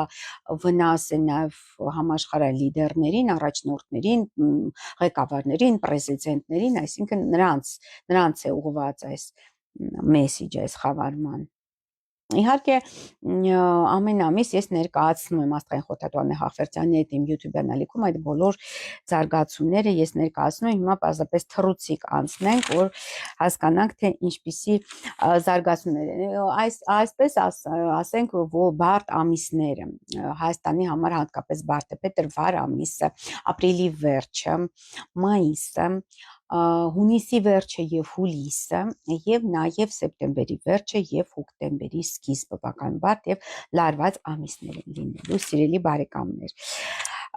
Speaker 1: վնաս է նաև համաշխարհային լիդերներին, առաջնորդներին, ղեկավարներին, պրեզիդենտներին, այսինքն նրանց է ուղղված այս մեսիջը, այս խավարման։ Իհարկե ամեն ամիս ես ներկայացնում եմ Աստղային խորհրդատու Հաղվերդյանի հետ իմ YouTube ալիքում այդ բոլոր զարգացումները ես ներկայացնում եմ, հիմա պարզապես թռուցիկ անցնենք, որ հասկանանք թե ինչպիսի զարգացումներ են։ Այսպես ասենք, որ բարդ ամիսները Հայաստանի համար հատկապես բարդ է փետրվար ամիսը, ապրիլի վերջը, մայիսը, հունիսի վերջը եւ հուլիսը եւ նաեւ սեպտեմբերի վերջը եւ հոկտեմբերի սկիզբը բավականաբար եւ լարված ամիսներ են լինելու սիրելի բարեկամներ։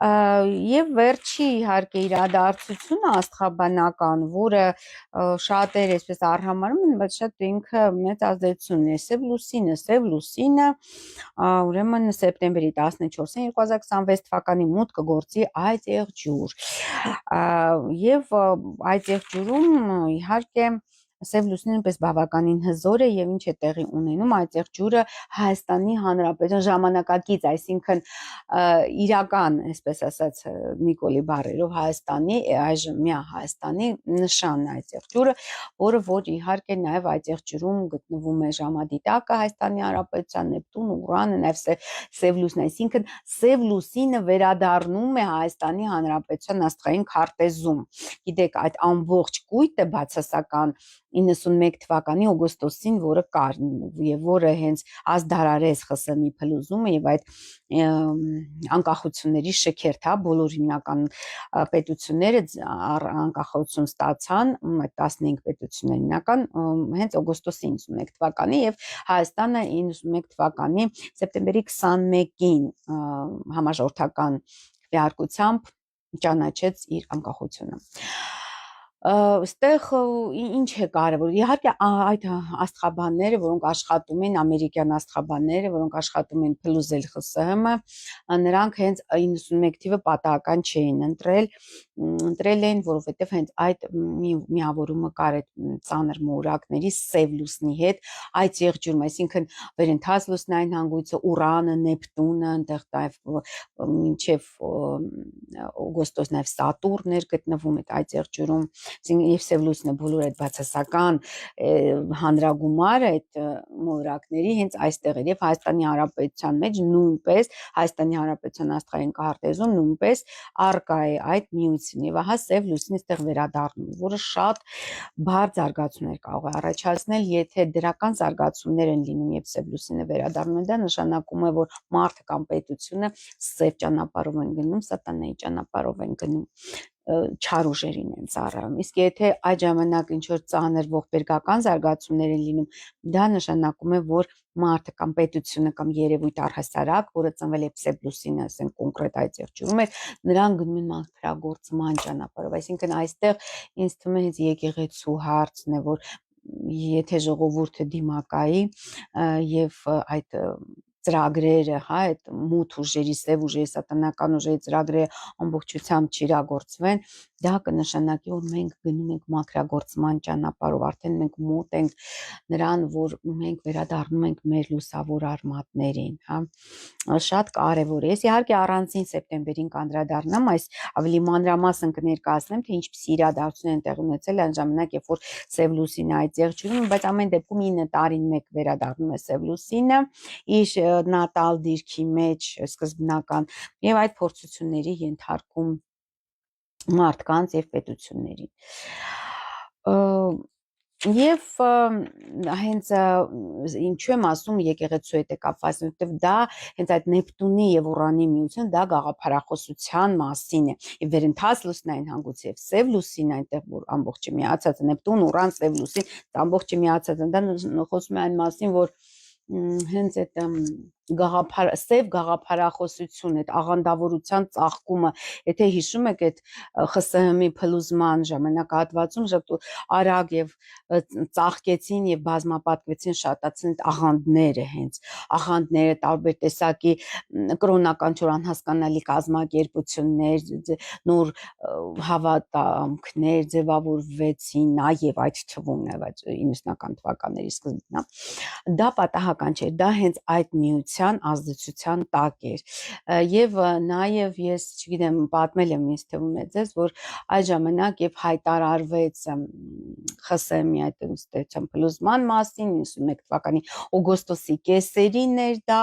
Speaker 1: Եվ վերջի իհարկե իրադարձությունը աստղաբանական, որը շատեր այսպես արհամարում են, բայց շատ ինքը մեծ ազդեցություն ունի։ Սև լուսինը ուրեմն սեպտեմբերի 14-ին 2026 թվականի մոտ կգործի այդ եղջյուր։ Եվ այդ եղջյուրում իհարկե Սև լուսինը նույնպես բավականին հզոր է եւ ինչ է տեղի ունենում այդ եղջյուրը Հայաստանի Հանրապետության ժամանակակից, այսինքն իրական, այսպես ասած Նիկոլի բառերով Հայաստանի, այժմ միա Հայաստանի նշանն է այդ եղջյուրը, որ իհարկե նաեւ այդ եղջյուրում գտնվում է ժամադիտակը Հայաստանի Հանրապետության, Նեպտուն, Ուրանը, նաեւ Սև լուսինը, այսինքն Սև լուսինը վերադառնում է Հայաստանի Հանրապետության աստղային քարտեզում։ Գիտեք, այդ ամբողջ կույտը բացասական 91 թվականի օգոստոսին, որը կար եւ որը հենց ազդարարեց ԽՍՀՄ փլուզումը եւ այդ անկախությունների շքերթ, հա, բոլոր հիմնական պետությունները անկախություն ստացան, այդ 15 պետություններ հիմնական հենց օգոստոսի 91 թվականի եւ Հայաստանը 91 թվականի սեպտեմբերի 21-ին համաժողովրդական քվեարկությամբ ճանաչեց իր անկախությունը։ Այստեղ ինչ է կարևոր, իհարկե այդ աստղաբանները, որոնք աշխատում են, ամերիկյան աստղաբանները, որոնք աշխատում են փլուզել ԽՍՀՄ, նրանք հենց 91 թիվը պատահական չէին ընտրել են, որովհետև հենց այդ միավորումը կար այդ ծանր մորակների Սև լուսնի հետ, այդ եղջյուրում, այսինքն վերընթաց լուսնային հանգույցը, Ուրանը, Նեպտունը, այնտեղ մինչև օգոստոս նաև Սատուրն էր գտնվում այդ եղջյուրում, Եւ Սև լուսինը բոլոր այդ բացասական հանրագումարը այդ մոլորակների հենց այստեղ էր եւ Հայաստանի Հանրապետության մեջ նույնպես Հայաստանի Հանրապետության աստղային քարտեզում նույնպես արկա է այդ միությունը եւ ահա Սև լուսինը այստեղ վերադառնում, որը շատ բարձ զարգացումներ կարող է առաջացնել, եթե դրական զարգացումներ են լինում եւ Սև լուսինը վերադառնում, դա նշանակում է, որ մարդը կամ պետությունը սև ճանապարհով են գնում, սատանայի ճանապարհով են գնում չար ուժերին են ծառայում, իսկ եթե այդ ժամանակ ինչ որ ծանր ողբերգական զարգացումներ են լինում, դա նշանակում է, որ մարդը կամ պետությունը կամ երևույթ առհասարակ, որը ծնվել է Սև լուսինը, ասենք կոնկրետ այդ եղջյուրում էր, նրան գնում են մաքրագործման ճանապարհով, այսինքն այստեղ ինձ թվում է հենց եկեղեցու հարցն է, որ եթե ժողովուրդը դիմակայի եւ այդ ծրագրերը, հա, այդ մութ ուժերի, սև ուժերի, սատանական ուժերի ծրագրերը ամբողջությամբ չիրագործվեն, դա կնշանակի, որ մենք գնում ենք մաքրագործման ճանապարհով, արդեն մենք մոտ ենք նրան, որ մենք վերադառնում ենք մեր լուսավոր արմատներին, հա, շատ կարևոր է։ Ես իհարկե առանցին սեպտեմբերին կանդրադառնամ, այս ավելի մանրամասն կներկայացնեմ, թե ինչպիսի իրադարձություններ են տեղի ունեցել այն ժամանակ, երբ որ Սև լուսինը այդ եղջյուրում, բայց ամեն դեպքում 9 տարին մեկ վերադառնում է Սև լուսինը իր նատալ դիրքի մեջ սկզբնական եւ այդ փորձությունների ենթարկում մարդկանց եւ պետություններին եւ հենց ինչու եմ ասում եկեղեցու հետ է կապված, որովհետեւ դա հենց այդ Նեպտունի եւ Ուրանի միությունը դա գաղափարախոսության մասին է եւ վերընթաց լուսնային հանգույց եւ Սև լուսին այնտեղ որ ամբողջը միացած է Նեպտուն, Ուրան, Սև լուսին, դա ամբողջը միացած է, դա խոսում է այն մասին, որ հենց այդ սև գաղափարախոսություն, այդ աղանդավորության ծաղկումը, եթե հիշում եք այդ ԽՍՀՄ-ի փլուզման ժամանակահատվածում շատ արագ եւ ծաղկեցին եւ բազմապատկվեցին շատացին այդ աղանդները հենց աղանդները տարբեր տեսակի կրոնական չոր անհասկանալի կազմակերպություններ, նոր հավատամքներ ձևավորվեցին նաեւ այդ թվում նաեւ 90-ական թվականների սկզբին, դա պատահական չէր, դա հենց այդ միության ազդեցության տակ էր եւ նաեւ ես չգիտեմ պատմել եմ ինձ թվում է ձեզ որ այդ ժամանակ երբ հայտարարվեց ԽՍՀՄ-ի այդ ինստիտուցիան փլուզման մասին 91 թվականի օգոստոսի կեսերին էր դա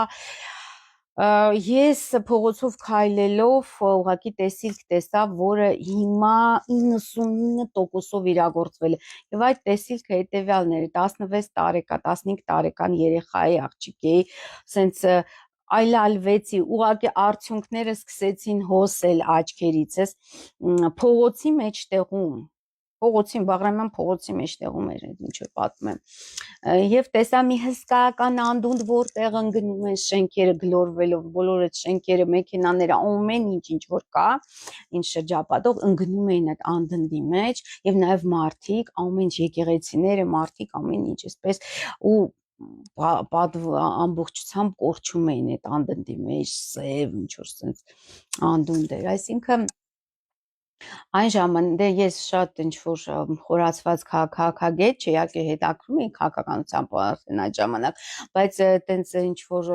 Speaker 1: ես փողոցով քայլելով ուղղակի տեսիլք տեսա, որը հիմա 99%-ով իրագործվել է։ Եվ այդ տեսիլքը հետևյալն էր 16 տարեկան, 15 տարեկան երեխայի աղջիկի, սենց այլալվեցի, ուղղակի արդյունքները սկսեցին հոսել աչքերիցս փողոցի մեջտեղում։ Փողոցին, Բաղրամյան փողոցի մեջտեղում էր ինչ որ պատմեմ։ Եվ տեսա մի հսկայական անդունդ, որտեղ ընկնում են շենքերը գլորվելով, բոլոր այդ շենքերը, մեքենաները, ամեն ինչ որ կա, ինչ շրջապատող ընկնում էին այդ անդնդի մեջ եւ նաեւ մարդիկ, ամեն ինչ եկեղեցիները, մարդիկ, ամեն ինչ, այսպես ու ամբողջությամբ կորչում էին այդ անդնդի մեջ, սև ինչ որ sense անդունդ էր, այսինքն այն ժամանակ ես շատ ինչ որ խորացված քաղաքագետ չի, իհարկե հետաքրում էի քաղաքականությամբ արդեն այդ ժամանակ, բայց տենց ինչ որ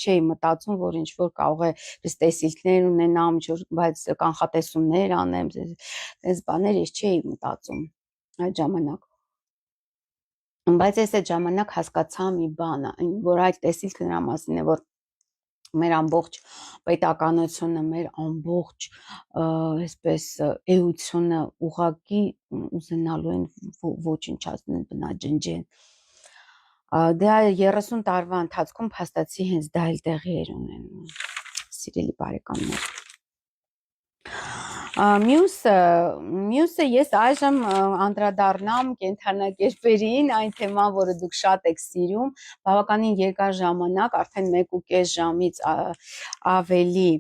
Speaker 1: չէի մտածում, որ ինչ որ կարող է ես տեսիլքներ ունենամ, բայց կանխատեսումներ անեմ, տենց բաներ ես չէի մտածում այդ ժամանակ։ Բայց ես այդ ժամանակ հասկացա մի բան, որ այդ տեսիլքը նրա մասին է, որ մեր ամբողջ պետականությունը, մեր ամբողջ այսպես էությունը ուղղակի ուզենալու են ոչնչացնել, բնաջնջեն։ Դա 30 տարվա ընթացքում փաստացի հենց դա էլ տեղի էր ունենում, սիրելի բարեկամներ։ Մյուսը ես այժմ անդրադառնամ կենդանակերպերին, այն թեման, որը դուք շատ եք սիրում, բավականին երկար ժամանակ, արդեն 1.5 ժամից ավելի,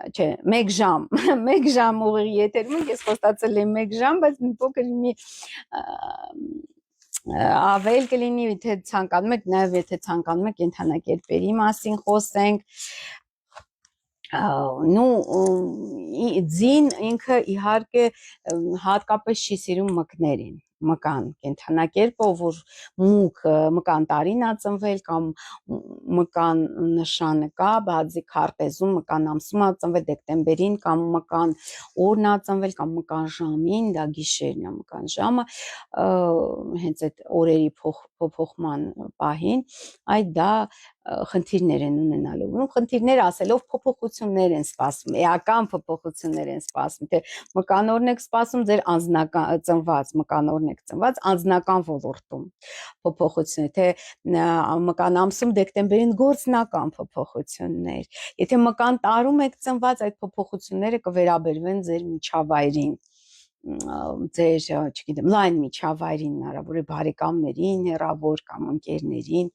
Speaker 1: չէ, 1 ժամ, 1 ժամ ուղիղ եթերում ենք, ես խոստացել եմ 1 ժամ, բայց մի փոքր մի ավել կլինի, եթե ցանկանում եք, նաև եթե ցանկանում եք կենդանակերպերի մասին խոսենք, ձին ինքը իհարկե հատկապես չի սիրում մկներին, մկան կենթանակերպը, որ մուկ մկան տարին ա ծնվել կամ մկան նշանը կա, բացի քարտեզում մկան ամսում ա ծնվել դեկտեմբերին կամ մկան օրն ա ծնվել կամ մկան ժամին, դա գիշերն է մկան ժամը, հենց այդ օրերի փոփոխման պահին, այդ դա խնդիրներ են ունենալու, խնդիրներ ասելով փոփոխություններ են սպասում, էական փոփոխություններ են սպասում, թե մկանորն եք սպասում ձեր անձնական ծնված, մկանորն եք ծնված անձնական ոլորտում փոփոխություններ, թե մկան ամսում դեկտեմբերին գործնական փոփոխություններ, եթե մկան տարում եք ծնված, այդ փոփոխությունները կվերաբերվեն ձեր միջավայրին, ձեր, չգիտեմ, լայն միջավայրին, հնարավոր է բարեկամներին, հեռավոր կամ ընկերներին,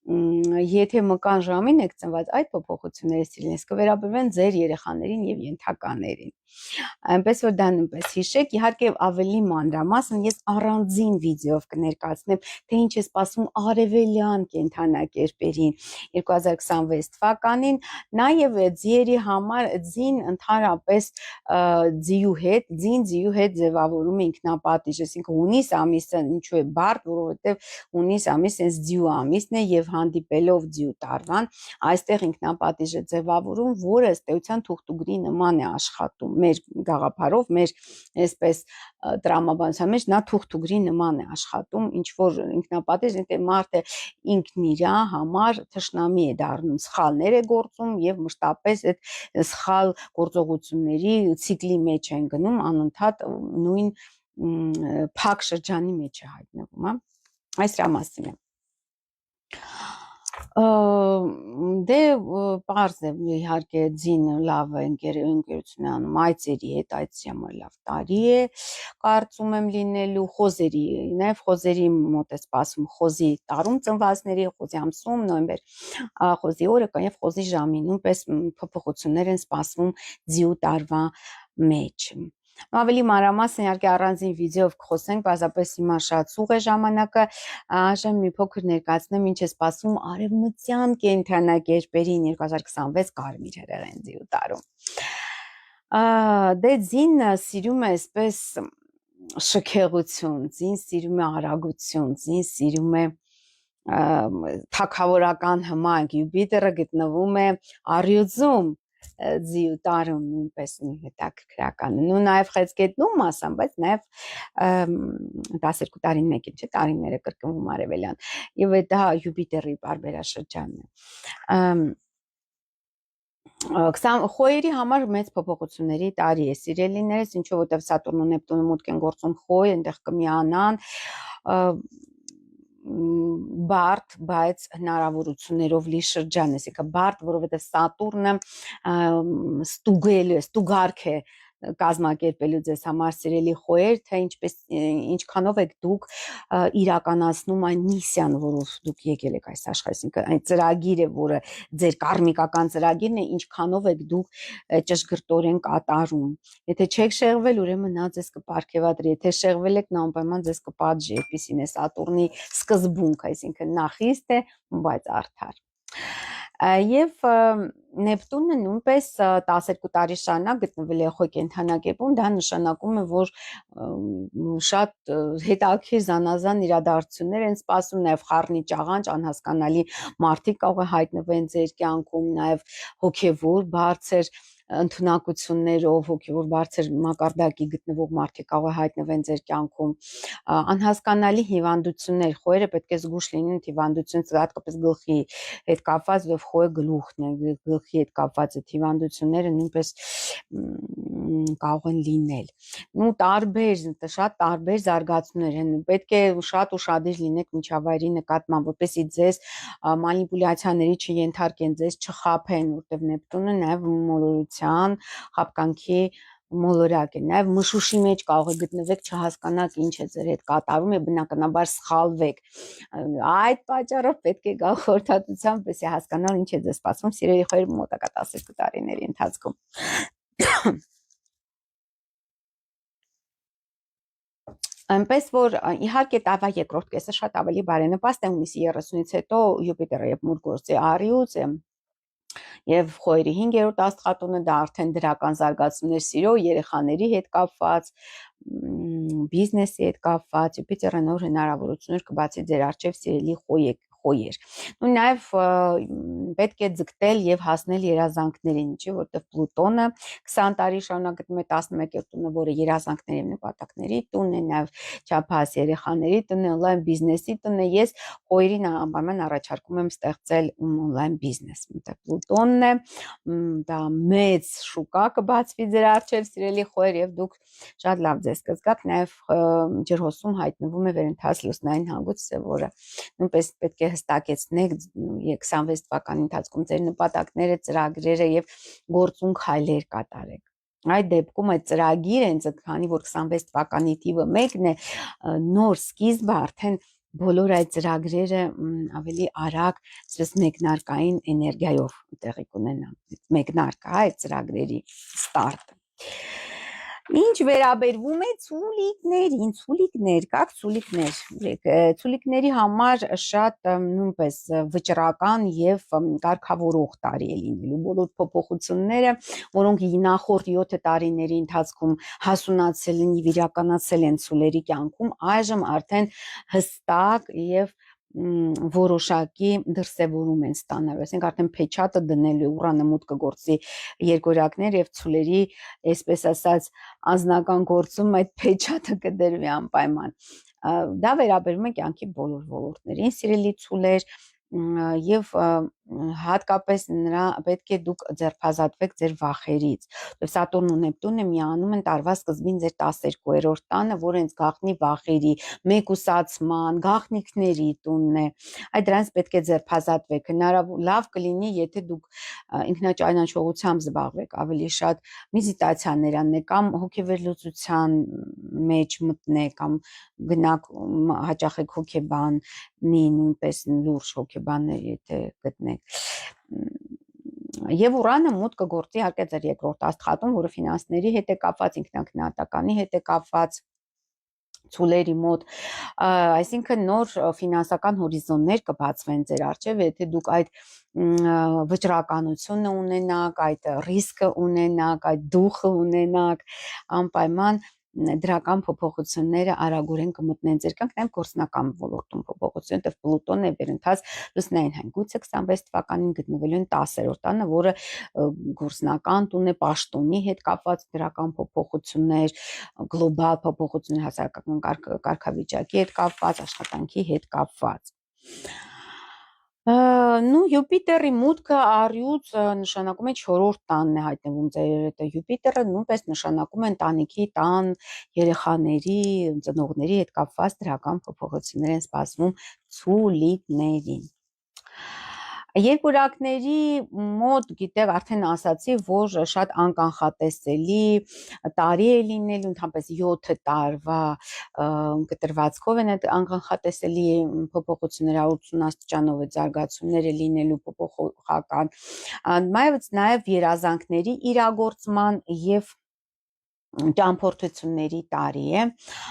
Speaker 1: եթե մկան ժամին եք ծնված, այդ փոփոխությունները սիրելիներս կվերաբերվեն ձեր երեխաներին եւ ենթականերին, այնպես որ դա նույնպես հիշեք, իհարկե ավելի մանրամասն ես առանձին վիդեով կներկայացնեմ, թե ինչ է սպասվում արևելյան կենթանակերպերին 2026 թվականին, նաև ձիերի համար ձին ընդհանրապես ձիու հետ ձևավորում է ինքնապատիժ, այսինքն հունիս ամիսը ինչու է բարդ, որովհետև հունիս ամիսը հենց ձիու ամիսն է եւ հանդիպելով ձիու տարվան, այստեղ ինքնապատիժ է ձևավորում, որը ըստ էության թուղթուգրի նման է աշխատում, մեր գաղափարով, մեր այսպես տրամաբանության մեջ նա թուղթուգրի նման է աշխատում, ինչ որ ինքնապատիժ, դե մարդը ինքն իր համար թշնամի է դառնում, սխալներ է գործում եւ մշտապես այդ սխալ գործողությունների ցիկլի մեջ են գնում, անընդհատ նույն փակ շրջանի մեջ է հայտնվում, այս դրա մասին է։ Դե պարզ է իհարկե ձին լավ ընկերություն է անում այծերի հետ, այծի համար լավ տարի է, կարծում եմ լինելու, խոզերի, նաև խոզերի մոտ է սպասում խոզի տարում ծնվածների, խոզի ամսում, նոյեմբեր, խոզի օրը կա եւ խոզի ժամի, նույնպես փոփոխություններ են սպասվում ձիու տարվա մեջ։ Ավելի մանրամասն իհարկե առանձին վիդեով կխոսենք, պարզապես հիմա շատ սուղ է ժամանակը, այժմ մի փոքր ներկայացնեմ ինչ է սպասվում արևմտյան կենթանակերպերին 2026 կարմիր հրեղեն ձիու տարում։ Դե ձինը սիրում է այսպես շքեղություն, ձին սիրում է արագություն, ձին սիրում է թագավորական հմայք, Յուպիտերը գտնվում է առյուծում ձիու տարում նույնպես հետաքրքրական է, ու նաև խեցգետնում մասամբ, բայց նաև 12 տարին մեկ չէ, տարիները կրկնվում արևելյան, եւ դա Յուպիտերի պարբերաշրջանն է։ Խոյերի համար մեծ փոփոխությունների տարի է, սիրելիներս, ինչու որտեվ Սատուրն ու Նեպտունը մուտք են գործում խոյ, այնտեղ կմիանան բարդ, բայց հնարավորություններով լի շրջան է, այսինքն բարդ, որովհետև Սատուրնը ստուգարք է կազմակերպելու ձեզ համար սիրելի խոյեր, թե ինչքանով եք դուք իրականացնում այն միսիան, որով դուք եկել եք այս աշխարհ, այսինքն այն ծրագիրը, որը ձեր կարմիկական ծրագիրն է, ինչքանով եք դուք ճշգրտորեն կատարում։ Եթե չեք շեղվել, ուրեմն նա ձեզ կպարգևատրի, եթե շեղվել եք, նա անպայման ձեզ կպատժի, այդպիսին է Սատուրնի սկզբունքը, այսինքն նա խիստ է, բայց արդար։ Եվ Նեպտունը նույնպես 12 տարի շարունակ գտնվել է խոյ կենթանակերպում, դա նշանակում է, որ շատ հետաքրքիր զանազան իրադարձություններ են սպասում, նաև խառնի ճաղանճ, անհասկանալի մարդիկ կարող է հայտնվեն ձեր կյանքում, նաև հոգևոր բարձր ընդունակություններով, հոգևոր բարձր մակարդակի գտնվող մարդիկ կարող է հայտնվեն ձեր կյանքում, անհասկանալի հիվանդություններ, խոյերը պետք է զգուշ լինեն հիվանդություն, հատկապես գլխի հետ կապված, եւ խոյը գլուխն է, գլխի հետ կապված այդ հիվանդությունները նույնպես կարող են լինել։ Ու շատ տարբեր զարգացումներ են, պետք է շատ ուշադիր լինեք միջավայրի նկատմամբ, որպեսզի ձեզ մանիպուլյացիաների չենթարկեն, ձեզ չխաբեն, որտեղ Նեպտունը նաև մոլորության, խաբկանքի մոլորակ է, նաև մշուշի մեջ կարող է գտնվեք, չհասկանաք ինչ է ձեր հետ կատարում է, բնականաբար սխալվեք, այդ պատճառով պետք է գալ խորհրդատվությամբ, եսի հասկանալ ինչ է ձեզ սպասվում սիրելի խոյեր մոտակա 12 տարիների ընթացքում։ Այնպես որ իհարկե տարվա երկրորդ կեսը շատ ավելի բարենպաստ է, հունիսի 30-ից հետո Յուպիտերը երբ մուտք գործի առյուծ եւ խոյերի 5-րդ աստղատունը դա արդեն դրական զարգացումներ սիրո երեխաների հետ կապված, բիզնեսի հետ կապված, Յուպիտերը նոր հնարավորություններ կբացի ձեր առջև սիրելի խոյեր։ Ու նաև պետք է ձգտել եւ հասնել երազանքներին, չէ՞, որտեղ Պլուտոնը 20 տարի շարունակ գտնվում է 11-րդ տունը, որը երազանքների եւ նպատակների տունն է, նաև չափահաս երեխաների տունն է, on-line բիզնեսի տունն է։ Ես խոյերին անպայման առաջարկում եմ ստեղծել on-line բիզնես, որտեղ Պլուտոնն է, դա մեծ շուկա կբացվի ձեր առջև սիրելի խոյեր եւ դուք շատ լավ ձեզ կզգաք, նաև ջրհոսում հայտնվում է վերընթաց լուսնային հանգույց, որը նույնպես պետք է հստակեցնեք 26 թվականի ընթացքում ձեր նպատակները, ծրագրերը եւ գործուն քայլեր կատարեք։ Այդ դեպքում այդ ծրագիրը, քանի որ 26 թվականի թիվը 1-ն է, նոր սկիզբը արդեն բոլոր այդ ծրագրերը ավելի արագ, այսպես մեկնարկային էներգիայով տեղի կունենան։ Մեկնարկը, այդ ծրագրերի ստարտը։ Ինչ վերաբերվում է ցուլիկներին, կաք ցուլիկներ, ցուլիկների համար շատ նույնպես վճռական եւ կարգավորող տարի է լինելու։ Բոլոր փոփոխությունները, որոնք նախորդ 7 տարիների ընթացքում հասունացել են եւ իրականացել են ցուլերի կյանքում, այժմ արդեն հստակ եւ որոշակի դրսևորում են ստանալու, այսինքն արդեն փեչատը դնելու Ուրանը մուտք կգործի երկորյակներ եւ ցուլերի, այսպես ասած, անձնական գործում այդ փեչատը կդրվի անպայման։ Դա վերաբերում է կյանքի բոլոր ոլորտներին, սիրելի ցուլեր, եւ հատկապես նրա պետք է դուք ձերբազատվեք ձեր վախերից։ Սատուրն ու Նեպտունը միանում են տարվա սկզբին ձեր 12-րդ տանը, որը հենց գաղտնի վախերի, մեկուսացման, գաղտնիքների տունն է։ Այդ դրանից պետք է ձերբազատվեք։ Լավ կլինի, եթե դուք ինքնաճանաչողությամբ զբաղվեք, ավելի շատ մեդիտացիաներ անեք կամ հոգեվերլուծության մեջ մտնեք կամ գնաք հաճախեք հոգեբանի, նույնպես լուրջ հոգեբաններ եթե գտնեք։ Եվ Ուրանը մուտք կգործի իհարկե ձեր երկրորդ աստղատուն, որը ֆինանսների հետ է կապված, ինքնակնահատականի հետ է կապված ցուլերի մոտ, այսինքն նոր ֆինանսական հորիզոններ կբացվեն ձեր առջև, եթե դուք այդ վճռականությունը ունենաք, այդ ռիսկը ունենաք, այդ դուխը ունենաք, անպայման դրական փոփոխությունները արագորեն կմտնեն ձեր կյանք, նաև գործնական ոլորտում փոփոխություն, որտեղ Պլուտոնն է վերընթաց լուսնային հանգույցը 26 թվականին գտնվելու են 10-րդ տանը, որը գործնական տուն է, պաշտոնի հետ կապված դրական փոփոխություններ, գլոբալ փոփոխություններ, հասարակական կարգավիճակի հետ կապված, աշխատանքի հետ կապված։ Յուպիտերի մուտքը առյուծ նշանակում է 4-րդ տանն է հայտնվում ձեր Յուպիտերը, նույնպես նշանակում է ընտանիքի տան, երեխաների, ծնողների հետ կապված դրական փոփոխություններ են սպասվում ցուլիկներին։ Երկորակների մոտ, գիտեք, արդեն ասացի, որ շատ անկանխատեսելի տարի է լինելու, ընդհանրապես 7 տարվա կտրվածքով են այդ անկանխատեսելի փոփոխությունները 180 աստիճանով է զարգացումները լինելու փոփոխական, նաև երազանքների իրագործման եւ ճամփորդությունների տարի է,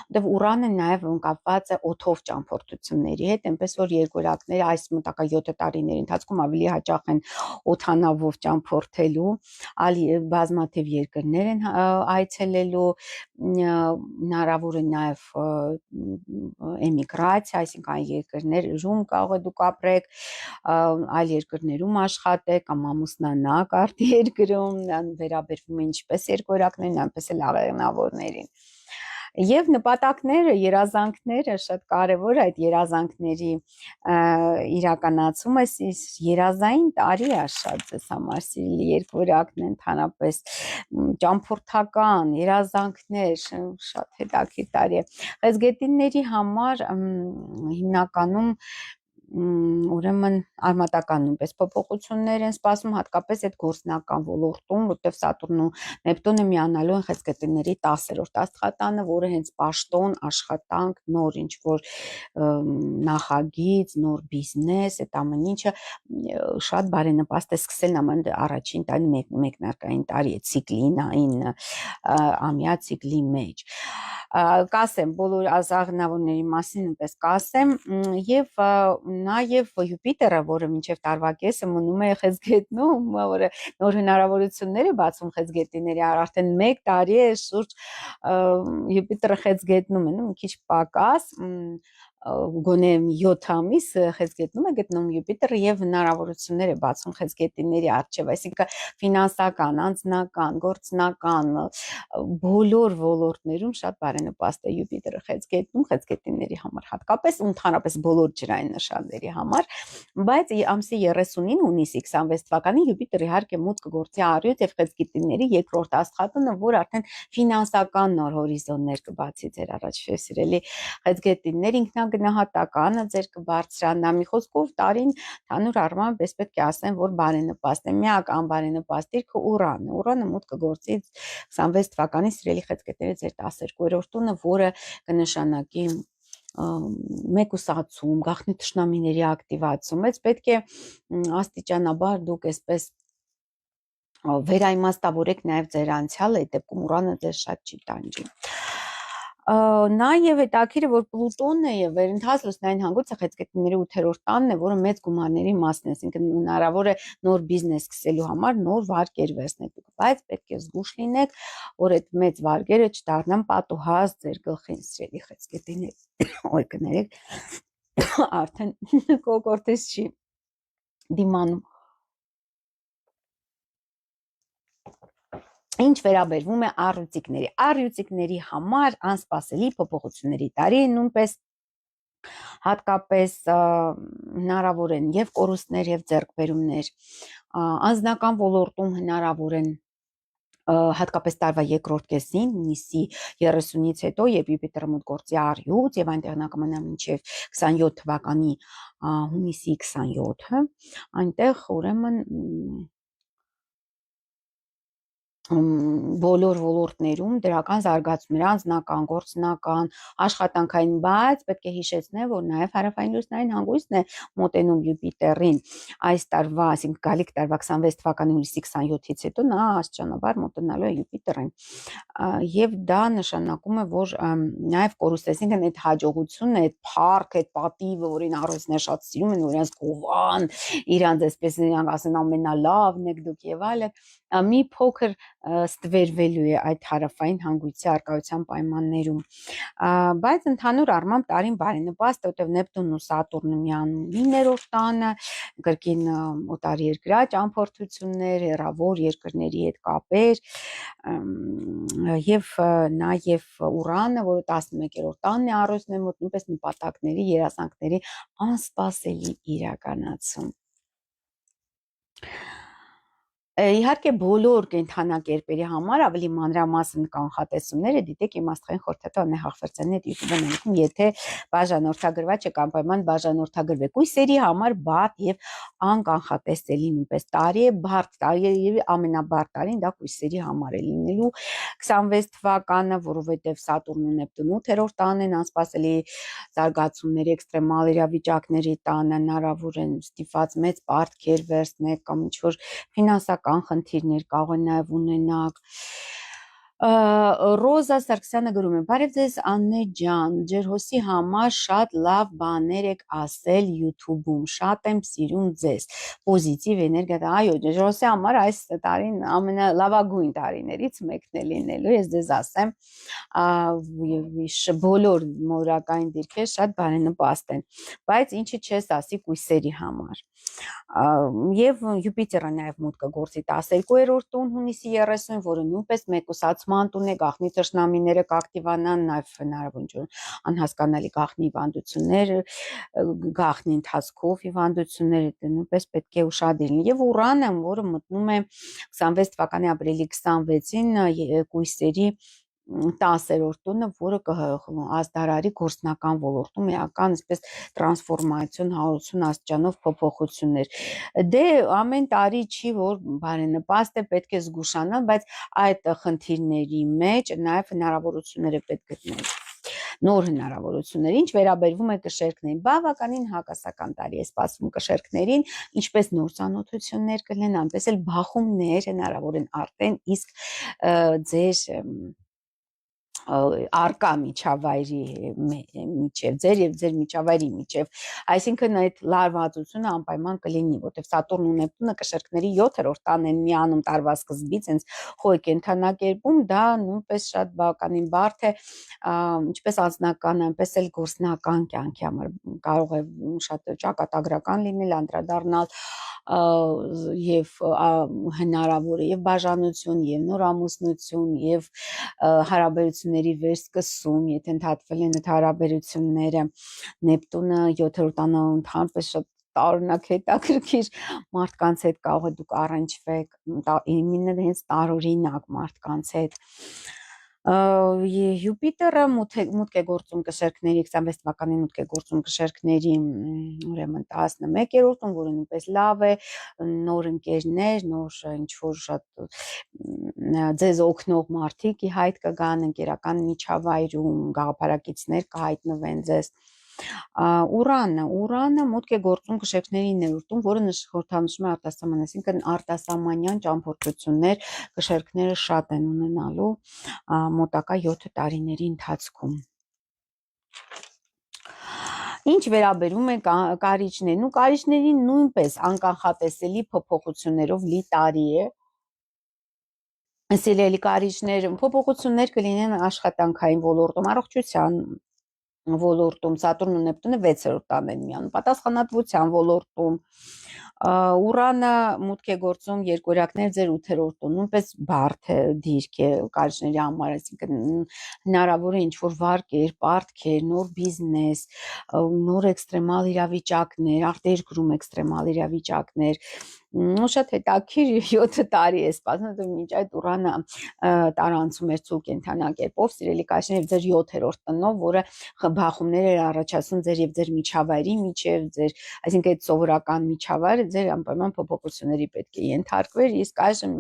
Speaker 1: որտեղ Ուրանը նաև կապված է օդով ճամփորդությունների հետ, այնպես որ երկորակները այս մոտակա 7 տարիների ընթացքում ավելի հաճախ են օդանավով ճամփորդելու, բազմաթիվ երկրներ են այցելելու, հնարավոր է նաև էմիգրացիա, այսինքն այլ երկրներում կարող է դուք ապրեք, այլ երկրներում աշխատեք կամ ամուսնանաք արդ երկրում, վերաբերվում է ինչպես երկորակներին, այնպես էլ աղեղնավորներին։ Եվ նպատակները, երազանքները շատ կարևոր է այդ երազանքների իրականացումը, երազային տարի է շատ ձեզ համար, սիրելի երկորակն ընդհանրապես ճամփորդական երազանքներ, շատ հետաքրքիր տարի է։ Խեցգետինների համար հիմնականում ուրեմն արմատական նույնպես փոփոխություններ են սպասում, հատկապես այդ գործնական ոլորտում, որտեղ Սատուրն ու Նեպտունը միանալու են խեցգետինների 10-րդ աստղատանը, որը հենց պաշտոն, աշխատանք, նոր ինչ-որ նախագիծ, նոր բիզնես, այդ ամեն ինչը շատ բարենպաստ է սկսել նման առաջին տարի մեկնարկային տարի է ցիկլինային ամյա ցիկլի մեջ։ կասեմ բոլոր ազաղնավորների մասին նույնպես կասեմ եւ նաեւ Յուպիտերը, որը մինչեւ տարվա կեսը մնում է խեցգետնում, որը նոր հնարավորություններ է բացում խեցգետիների, արդեն 1 տարի է շուրջ Յուպիտերը խեցգետնում է, մի քիչ պակաս գոնե 7 ամիս խեցգետնում է գտնում Յուպիտերը եւ հնարավորություններ է բացում խեցգետիների առջեւ, այսինքն ֆինանսական, անձնական, գործնական բոլոր ոլորտներում շատ բարենպաստ է Յուպիտերը խեցգետիների համար, հատկապես ու ընդհանրապես բոլոր ջրային նշանների համար, բայց ամսի 30-ին հունիսի 26 թվականին Յուպիտերը իհարկե մուտք կգործի առյուծ եւ խեցգետիների երկրորդ աստղատունը, որ արդեն ֆինանսական նոր հորիզոններ կբացի ձեր առաջ սիրելի խեցգետիներ, ինքնագնահատականը ձեր կբարձրանա, մի խոսքով տարին հանուր առմամբ պես պետք է ասեմ, որ բարենպաստ է, միակ անբարենպաստ դիրքը Ուրանը մուտք կգործի 26 թվականի սիրելի խեցգետների ձեր 12-րդ տունը, որը կնշանակի մեկուսացում, գաղտնի թշնամիների ակտիվացում, բայց պետք է աստիճանաբար դուք այսպես վերաիմաստավորեք նաև ձեր անցյալը, այդ դեպքում Ուրանը ձեզ շատ չի տանջի։ Նաև հետաքրքիր է, որ Պլուտոնը եւ վերընթաց լուսնային հանգույցը խեցգետիների 8-րդ տանն է, որը մեծ գումարների մասն է, այսինքն հնարավոր է նոր բիզնես սկսելու համար նոր վարկեր վերցնեք, բայց պետք է զգուշ լինեք, որ այդ մեծ վարկերը չդառնան պատուհաս ձեր գլխին, սիրելի խեցգետիներ։ Օй կներեք, արդեն կոկորտես չի դիմանում։ Ինչ վերաբերվում է առյուծիկների համար անսպասելի փոփոխությունների տարի է նույնպես հատկապես հնարավոր են եւ կորուստներ եւ ձեռքբերումներ, անձնական ոլորտում հնարավոր են հատկապես տարվա երկրորդ կեսին, հունիսի 30-ից հետո, երբ Յուպիտերը մուտք գործի առյուծ եւ այնտեղ նա կմնա մինչեւ 27 թվականի հունիսի 27-ը, այնտեղ ուրեմն բոլոր ոլորտներում դրական զարգացումներ, անձնական, գործնական, աշխատանքային, բայց պետք է հիշեցնել, որ նաև հարավային լուսնային հանգույցն է մոտենում Յուպիտերին այս տարվա, այսինքն գալիք տարվա 26 թվականի հունիսի 27-ից հետո նա աստիճանաբար մոտենալու է Յուպիտերին եւ դա նշանակում է, որ նաև կորուստ, այսինքն այդ հաջողությունը, այդ փառք, այդ պատիվը, որին առողջները շատ սիրում են, որ իրենց գովան, իրանց այսպես իրանք ասեն ամենալավն եք դուք եւ այլն, մի փոքր ստվերվելու է այդ հարավային հանգույցի արկայության պայմաններում, բայց ընդհանուր առմամբ տարին բարենպաստ է, որտեղ Նեպտունն ու Սատուրնը միանում 9-րդ տանը, կրկին օտարերկրյա ճամփորդություններ, հեռավոր երկրների հետ կապեր, եւ նաեւ Ուրանը, որը 11-րդ տանն է առողջն է մոտ, նույնպես նպատակների, երազանքների անսպասելի իրականացում։ Իհարկե բոլոր կենդանակերպերի համար ավելի մանրամասն կանխատեսումները դիտեք իմ աստղային խորհրդատու Աննե Հաղվերդյանի հետ YouTube ունենքում, եթե բաժանորդագրված չեք անպայման բաժանորդագրվեք։ Կույսերի համար բարդ եւ անկանխատեսելի նույնպես տարի է, բարդ տարի եւ ամենաբարդ տարին դա կույսերի համար է լինելու 26 թվականը, որովհետեւ Սատուրն ու Նեպտուն 8-րդ տանն են, անսպասելի զարգացումների, էքստրեմալ իրավիճակների տանը, հնարավոր են ստիպված մեծ պարտքեր վերցնել կամ ինչ-որ ֆինանսական խնդիրներ կարող են նաև ունենալ։ Ռոզա Սարգսյանը գրում է. «Բարև ձեզ Աննե ջան, ջերհոսի համար շատ լավ բաներ եք ասել YouTube-ում, շատ եմ սիրում ձեզ, պոզիտիվ էներգիա, այո, ջերհոսի համար այս տարին ամենալավագույն տարիներից մեկն է լինելու, ես ձեզ ասեմ, բոլոր մորակային դիրքեր շատ բարենպաստ են, բայց ինչի չես ասի կույսերի համար։ Եվ Յուպիտերը նաև մուտք կգործի 12-րդ տուն հունիսի 30-ին, որը նույնպես մեկուսացման տուն է, գաղտնի թշնամիները կակտիվանան, նաև հնարավոր անհասկանալի գաղտնի հիվանդություններ, գաղտնի ընթացքով հիվանդություններ, նույնպես պետք է ուշադիր լինել։ Եվ Ուրանը, որը մտնում է 26 թվականի ապրիլի 26-ին կույսերի 10-րդ տունը, որը կազդարարի գործնական ոլորտում էական այսպես տրանսֆորմացիոն, հարություն աստիճանով փոփոխություններ։ Դե ամեն տարի չի, որ բարենպաստ է, պետք է զգուշանալ, բայց այդ խնդիրների մեջ նաև հնարավորություններ է պետք գտնել։ Նոր հնարավորություններ, ինչ վերաբերվում է կշերքներին, բավականին հակասական տարի է սպասվում կշերքներին, ինչպես նոր ծանոթություններ կլինեն, այնպես էլ բախումներ հնարավոր են արդեն իսկ ձեր արկա միջավայրի միջև, ձեր եւ ձեր միջավայրի միջև, այսինքն այդ լարվածությունը անպայման կլինի, որտեղ Սատուրն ու Նեպտունը կշերքների 7-րդ տան են միանում տարվա սկզբից, հենց խոյ կենթանակերպում, դա նույնպես շատ բավականին բարդ է, ինչպես անձնական, այնպես էլ գործնական կյանքի համար կարող է շատ ճակատագրական լինել, անդրադառնալ եւ հնարավոր է եւ բաժանություն եւ նոր ամուսնություն եւ հարաբերությունների վերսկսում, եթե ընդհատվել են այդ հարաբերությունները, Նեպտունը 7-րդ տանը ընդհանրապես շատ տարօրինակ հետաքրքիր մարդկանց հետ կարող է դուք առնչվեք, իմինը հենց տարօրինակ մարդկանց հետ։ Յուպիտերը մուտք է գործում կշերքների 26 թվականին մուտք է գործում կշերքների ուրեմն 11-րդում, որը նույնպես լավ է, նոր ընկերներ, նոր ինչ-որ շատ ձեզ օգնող մարդիկ ի հայտ կգան ընկերական միջավայրում, գաղափարակիցներ կհայտնվեն ձեզ։ Ուրանը մուտք է գործում կշերքների 9-րդում, որը խորհրդանշում է արտասահման, այսինքն արտասահմանյան ճամփորդություններ կշերքները շատ են ունենալու մոտակա 7 տարիների ընթացքում։ Ինչ վերաբերում է կարիճներին, կարիճների նույնպես անկանխատեսելի փոփոխություններով լի տարի է։ Սիրելի կարիճներ, փոփոխություններ կլինեն աշխատանքային ոլորտում, առողջության ոլորտում, Սատուրն ու Նեպտունը 6-րդ տան են միանում, պատասխանատվության ոլորտում, Ուրանը մուտք է գործում երկորյակներ ձեր 8-րդում, նույնպես բարդ է դիրք է կարիճների համար, այսինքն հնարավոր է ինչ-որ վարկեր, պարտքեր, նոր բիզնես, նոր էքստրեմալ իրավիճակներ, արտերկրում էքստրեմալ իրավիճակներ, շատ հետաքրքիր 7 տարի է սպասում, մինչ այդ Ուրանը տարանցում էր ցուլ կենթանակերպով, սիրելի կարիճներ, ձեր 7-րդ տնով, որը բախումներ էր առաջացնում ձեր եւ ձեր միջավայրի միջև, ձեր, այսինքն այդ սովորական միջավայրը ձեր անպայման փոփոխությունների պետք է ենթարկվեր, իսկ այժմ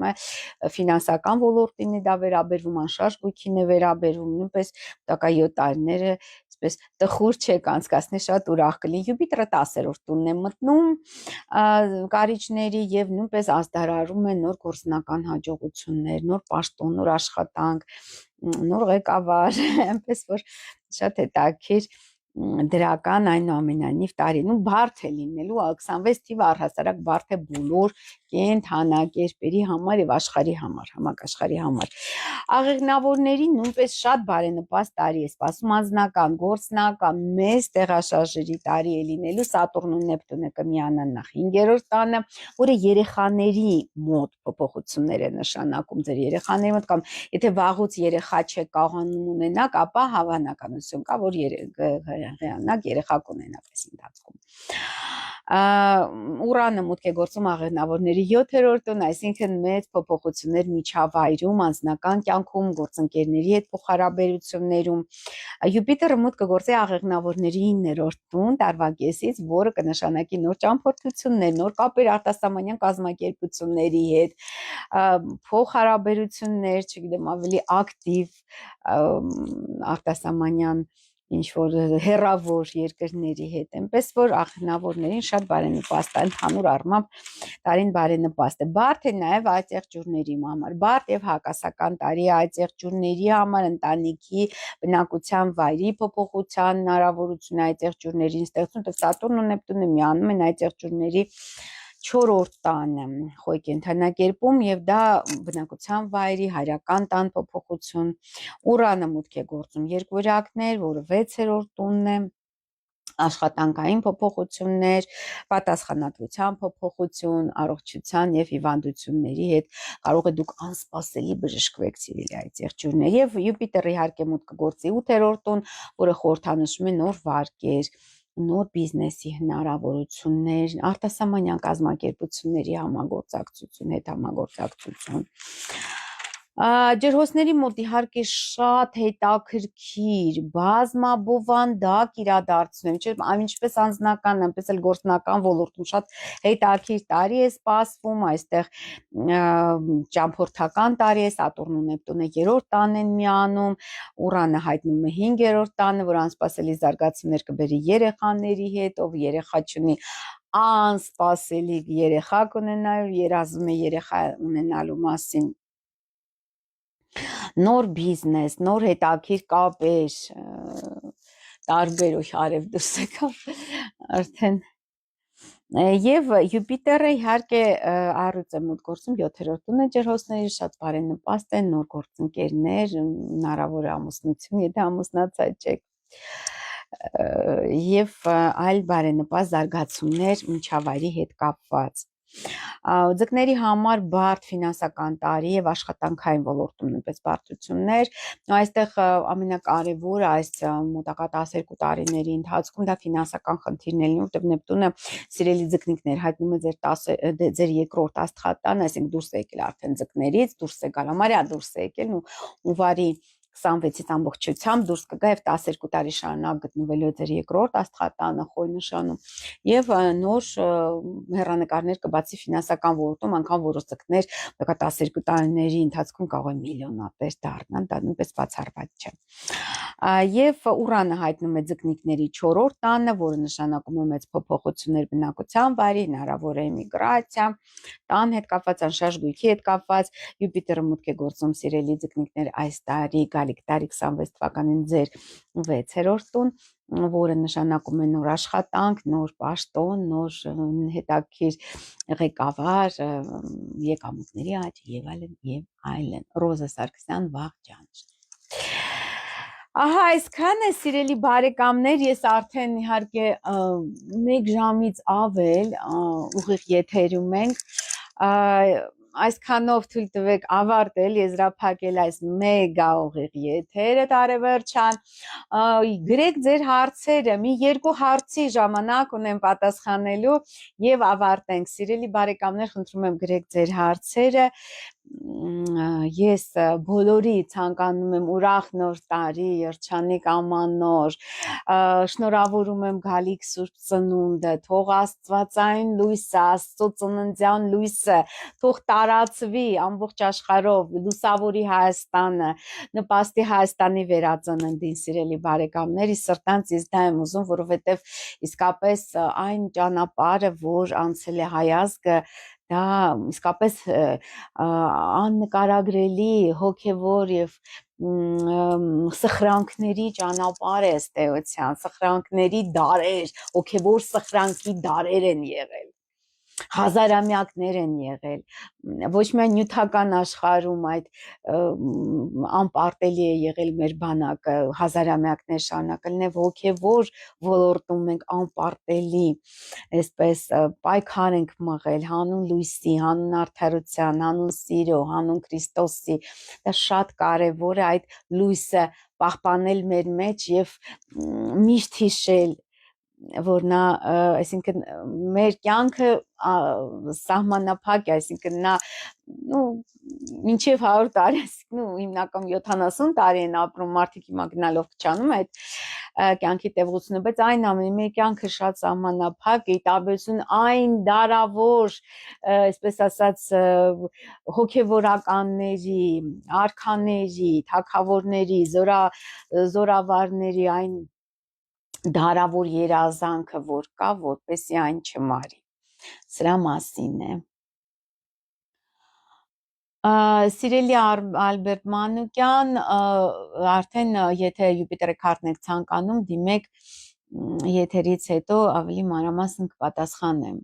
Speaker 1: ֆինանսական ոլորտին է դա վերաբերվում, անշարժ գույքին է վերաբերվում, նույնպես տակա 7 տարիները այսպես տխուր չեք անցկացնել, շատ ուրախ կլինի։ Յուպիտերը 10-րդ տունն է մտնում կարիճների եւ նույնպես ազդարարում է նոր գործնական հաջողություններ, նոր պաշտոն, նոր աշխատանք, նոր ղեկավար, այնպես որ շատ հետաքրքիր դրական այնուամենայնիվ տարին ու բարդ է լինելու 26 թիվը առհասարակ բարդ է բոլոր կենթանակերպերի համար եւ աշխարհի համար, համակաշխարհի համար։ Աղեղնավորների նույնպես շատ բարենպաստ տարի է սպասում, անձնական, գործնական, մեծ տեղաշարժերի տարի է լինելու, Սատուրն ու Նեպտունը կմիանան նախ 5-րդ տանը, որը երեխաների մոտ փոփոխություններ է նշանակում ձեր երեխաների մոտ, կամ եթե վաղուց երեխա չեք կարողանում ունենաք, ապա հավանականություն կա, որ հեղինակ երեխա կունենաք այս ընթացքում։ Ուրանը մուտք է գործում աղեղնավորների 7-րդ տուն, այսինքն մեծ փոփոխություններ միջավայրում, անձնական կյանքում, գործընկերների հետ փոխհարաբերություններում։ Յուպիտերը մուտք կգործի աղեղնավորների 9-րդ տուն տարվա կեսից, որը կնշանակի նոր ճամփորդություններ, նոր կապեր արտասահմանյան կազմակերպությունների հետ, փոխհարաբերություններ, չգիտեմ, ավելի ակտիվ արտասահմանյան ինչ-որ հեռավոր երկրների հետ, այնպես որ աղեղնավորներին շատ բարենպաստ է, ընդհանուր առմամբ տարին բարենպաստ է, բարդ է նաև այծեղջյուրների համար, բարդ եւ հակասական տարի է այծեղջյուրների համար, ընտանիքի բնակության վայրի փոփոխության հնարավորություն այծեղջյուրներին ստեղծում, Սատուրն ու Նեպտունը միանում են այծեղջյուրների 4-րդ տանը խոյ կենթանակերպում եւ դա բնակության վայրի հայրական տան փոփոխություն, Ուրանը մուտք է գործում երկորյակներ, որը 6-րդ տունն է, աշխատանքային փոփոխություններ, պատասխանատվության փոփոխություն, առողջության եւ հիվանդությունների հետ կարող է դուք անսպասելի բժշկվեք, սիրելի այծեղջյուրներ, եւ Յուպիտերը իհարկե մուտք կգործի 8-րդ տուն, որը խորհրդանշում է նոր վարկեր, նոր բիզնեսի հնարավորություններ, արտասահմանյան կազմակերպությունների համագործակցություն, հետ համագործակցություն։ Ջրհոսների մոտ իհարկե շատ հետաքրքիր, բազմաբովանդակ իրադարձություններ, ինչպես անձնական, այնպես էլ գործնական ոլորտում շատ հետաքրքիր տարի է սպասվում, այստեղ ճամփորդական տարի է, Սատուրն ու Նեպտունը 3-րդ տան են միանում, Ուրանը հայտնվում է 5-րդ տանը, որ անսպասելի զարգացումներ կբերի երեխաների հետ, ով երեխա չունի, անսպասելի երեխա կունենա, երազում է երեխա ունենալու մասին, նոր բիզնես, նոր հետաքրքիր կապեր, տարբեր արև դուրս եկավ արդեն եւ Յուպիտերը իհարկե առյուծ է մոտ գործում 7-րդ տունը ջրհոսների շատ բարենպաստ են նոր գործընկերներ, հնարավոր է ամուսնություն, եթե ամուսնացած չեք եւ այլ բարենպաստ զարգացումներ միջավայրի հետ կապված Ձկների համար բարդ ֆինանսական տարի եւ աշխատանքային ոլորտում նույնպես բարդություններ այստեղ ամենակարևորը այս մոտակա 12 տարիների ընթացքում դա ֆինանսական խնդիրն է լինում որտեղ Նեպտունը սիրելի ձկնիկներ հայտնում է ձեր երկրորդ աստղատան այսինքն դուրս է եկել արդեն ձկներից դուրս է գալ համարյա դուրս է եկել ու վարի 26-ից ամբողջությամբ դուրս կգա եւ 12 տարի շարունակ գտնվելու է ձեր երկրորդ աստղատանը խոյ նշանում եւ նոր հեռանկարներ կբացի ֆինանսական ոլորտում անգամ որոշ ձկներ 12 տարիների ընթացքում կարող է միլիոնատեր դառնան դա նույնպես բացառված չէ եւ Ուրանը հայտնում է ձկնիկների 4-րդ տանը որը նշանակում է մեծ փոփոխություններ բնակության վայրի հնարավոր է էմիգրացիա տան հետ կապված անշարժ գույքի հետ կապված Յուպիտերը մուտք է գործում սիրելի ձկնիկներ այս տարի գալիք տարի 26 թվականին ձեր 6-րդ տուն, որը նշանակում է նոր աշխատանք, նոր պաշտոն, նոր հետաքրքիր ղեկավար, եկամուտների աճ եւ այլն։ Ռոզա Սարգսյան Վաղջան։ Ահա այսքան է սիրելի բարեկամներ, ես արդեն իհարկե 1 ժամից ավել ուղիղ եթերում ենք այսքանով թույլ տվեք ավարտել եզրափակել այս մեգա ուղիղ եթերը տարեվերջան գրեք ձեր հարցերը մի 2 հարցի ժամանակ ունեմ պատասխանելու եւ ավարտենք սիրելի բարեկամներ խնդրում եմ գրեք ձեր հարցերը ես բոլորի ցանկանում եմ ուրախ նոր տարի, երջանիկ ամանոր, շնորհավորում եմ գալիք Սուրբ Ծնունդը, թող Աստվածային լույսը, Աստծո ծննդյան լույսը, թող տարածվի ամբողջ աշխարհով, լուսավորի Հայաստանը, նպաստի Հայաստանի վերածննդին, սիրելի բարեկամներ, իս սրտանց ես դա եմ ուզում, որովհետև իսկապես այն ճանապարհը, որ անցել է հայ ազգը դա իսկապես աննկարագրելի հոգևոր եւ սխրանքների ճանապարհ է ըստ էության, սխրանքների դարեր, հոգևոր սխրանքի դարեր են եղել հազարամյակներ են եղել ոչ միայն նյութական աշխարհում այդ անպարտելի է եղել մեր բանակը հազարամյակներ շարունակ լինել հոգևոր ոլորտում մենք անպարտելի այսպես պայքար ենք մղել հանուն լույսի, հանուն արդարության, հանուն սիրո, հանուն Քրիստոսի դա շատ կարևոր է այդ լույսը պահպանել մեր մեջ եւ միշտ հիշել որ նա այսինքն մեր կյանքը սահմանափակ է այսինքն նա մինչև 100 տարի հիմնական 70 տարի են ապրում մարդիկ հիմա գնալով քչանում այդ կյանքի տևողությունը բայց այն ամենի մեր կյանքը շատ սահմանափակ է տարբերություն այն դարավոր այսպես ասած հոգևորականների արքաների թագավորների զորավարների այն դարավոր երազանքը որ կա որպեսի այն չմարի սրա մասին է Սիրելի Ալբերտ Մանուկյան արդեն եթե Յուպիտերը քարտն եք ցանկանում դիմեք եթերից հետո ավելի մանրամասն կպատասխանեմ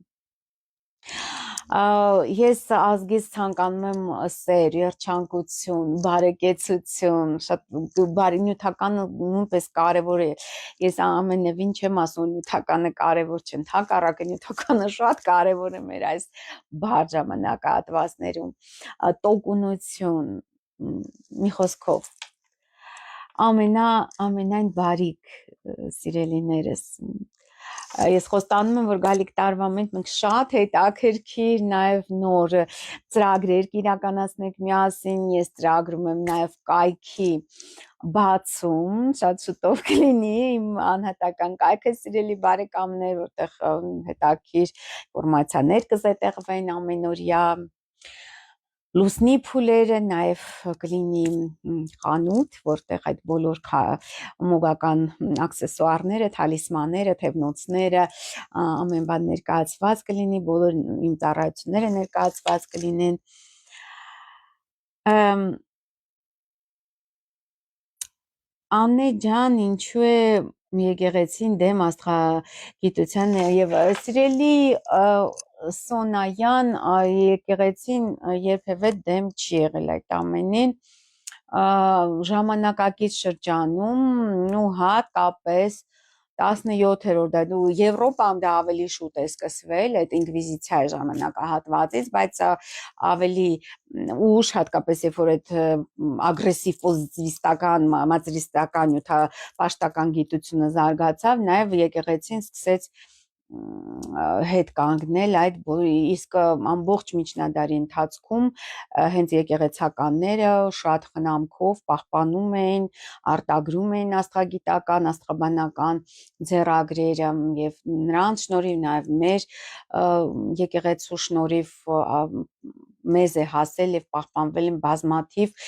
Speaker 1: ես ազգից ցանկանում եմ սեր, երջանկություն, բարեկեցություն, շատ բարի նյութականը նույնպես կարևոր է։ Ես ամենևին չեմ ասում նյութականը կարևոր չէ, ընդհակառակը նյութականը շատ կարևոր է մեր այս բարդ ժամանակահատվածներում։ Տոկունություն, մի խոսքով ամենայն բարիք սիրելիներս Ես խոստանում եմ, որ գալիք տարվա մենք շատ հետաքրքիր նաև նոր ծրագրեր կիրականացնենք միասին, ես ծրագրում եմ նաև կայքի բացում, շատ շուտով կլինի իմ անհատական կայքը սիրելի բարեկամներ, որտեղ հետաքրքիր ինֆորմացիաներ կզետեղվեն ամենօրյա լուսնի փուլերը նաև կլինի խանութ, որտեղ այդ բոլոր մոգական աքսեսուարները, թալիսմանները, թևնոցները, ամեն բան ներկայացված կլինի, բոլոր իմ ծառայությունները ներկայացված կլինեն Աննե ջան, ինչու է եկեղեցին դեմ աստղագիտության եւ սիրելի Սոնայան, եկեղեցին երբևէ դեմ չի եղել այդ ամենին, ժամանակակից շրջանում ու հատկապես 17-րդ դարում Եվրոպայում դա ավելի շուտ է սկսվել այդ ինկվիզիցիայի ժամանակահատվածից, բայց ավելի ուշ հատկապես երբ որ այդ ագրեսիվ պոզիտիվիստական, մատերիալիստական, նյութապաշտական գիտությունը զարգացավ, նաև եկեղեցին սկսեց հետ կանգնել այդ իսկ ամբողջ միջնադարի ընթացքում հենց եկեղեցականները շատ խնամքով պահպանում էին, արտագրում էին աստղագիտական, աստղաբանական ձեռագրերը եւ նրանց շնորհիվ նաեւ մեր եկեղեցու շնորհիվ մեզ է հասել եւ պահպանվել են բազմաթիվ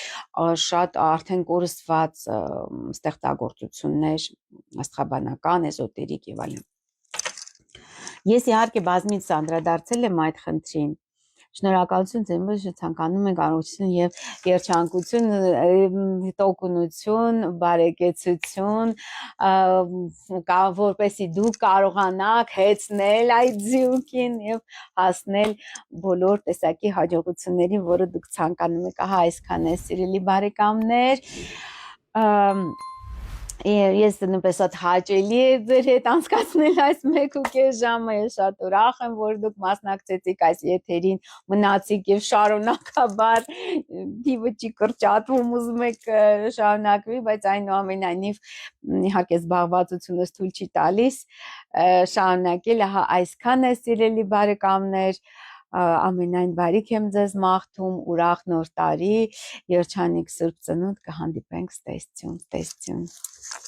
Speaker 1: շատ արդեն կորսված ստեղծագործություններ աստղաբանական, էզոտերիկ եւ այլն։ Ես իհարկե բազմից անդրադարձել եմ այդ խնդրին։ Շնորհակալություն ձեզ ոչ ցանկանում եք առողջություն եւ երջանկություն, տոկունություն, բարեկեցություն, որպեսզի դուք կարողանաք հեծնել այդ ձյուկին եւ հասնել բոլոր տեսակի հաջողություններին, որը դուք ցանկանում եք։ Ահա այսքան է, սիրելի բարեկամներ։ Ես նույնպես շատ հաճելի է ձեր հետ անցկացնել այս 1.5 ժամը, ես շատ ուրախ եմ, որ դուք մասնակցեցիք այս եթերին, մնացիք եւ շարունակաբար դիվը չի կրճատվում, ուզում եք շարունակվի, բայց այնուամենայնիվ իհարկե զբաղվածությունս թույլ չի տալիս շարունակել, ահա այսքան է, սիրելի բարեկամներ, ամենայն բարիք եմ ձեզ մաղթում, ուրախ նոր տարի, երջանիկ Սուրբ Ծնունդ, կհանդիպենք, ստեսություն։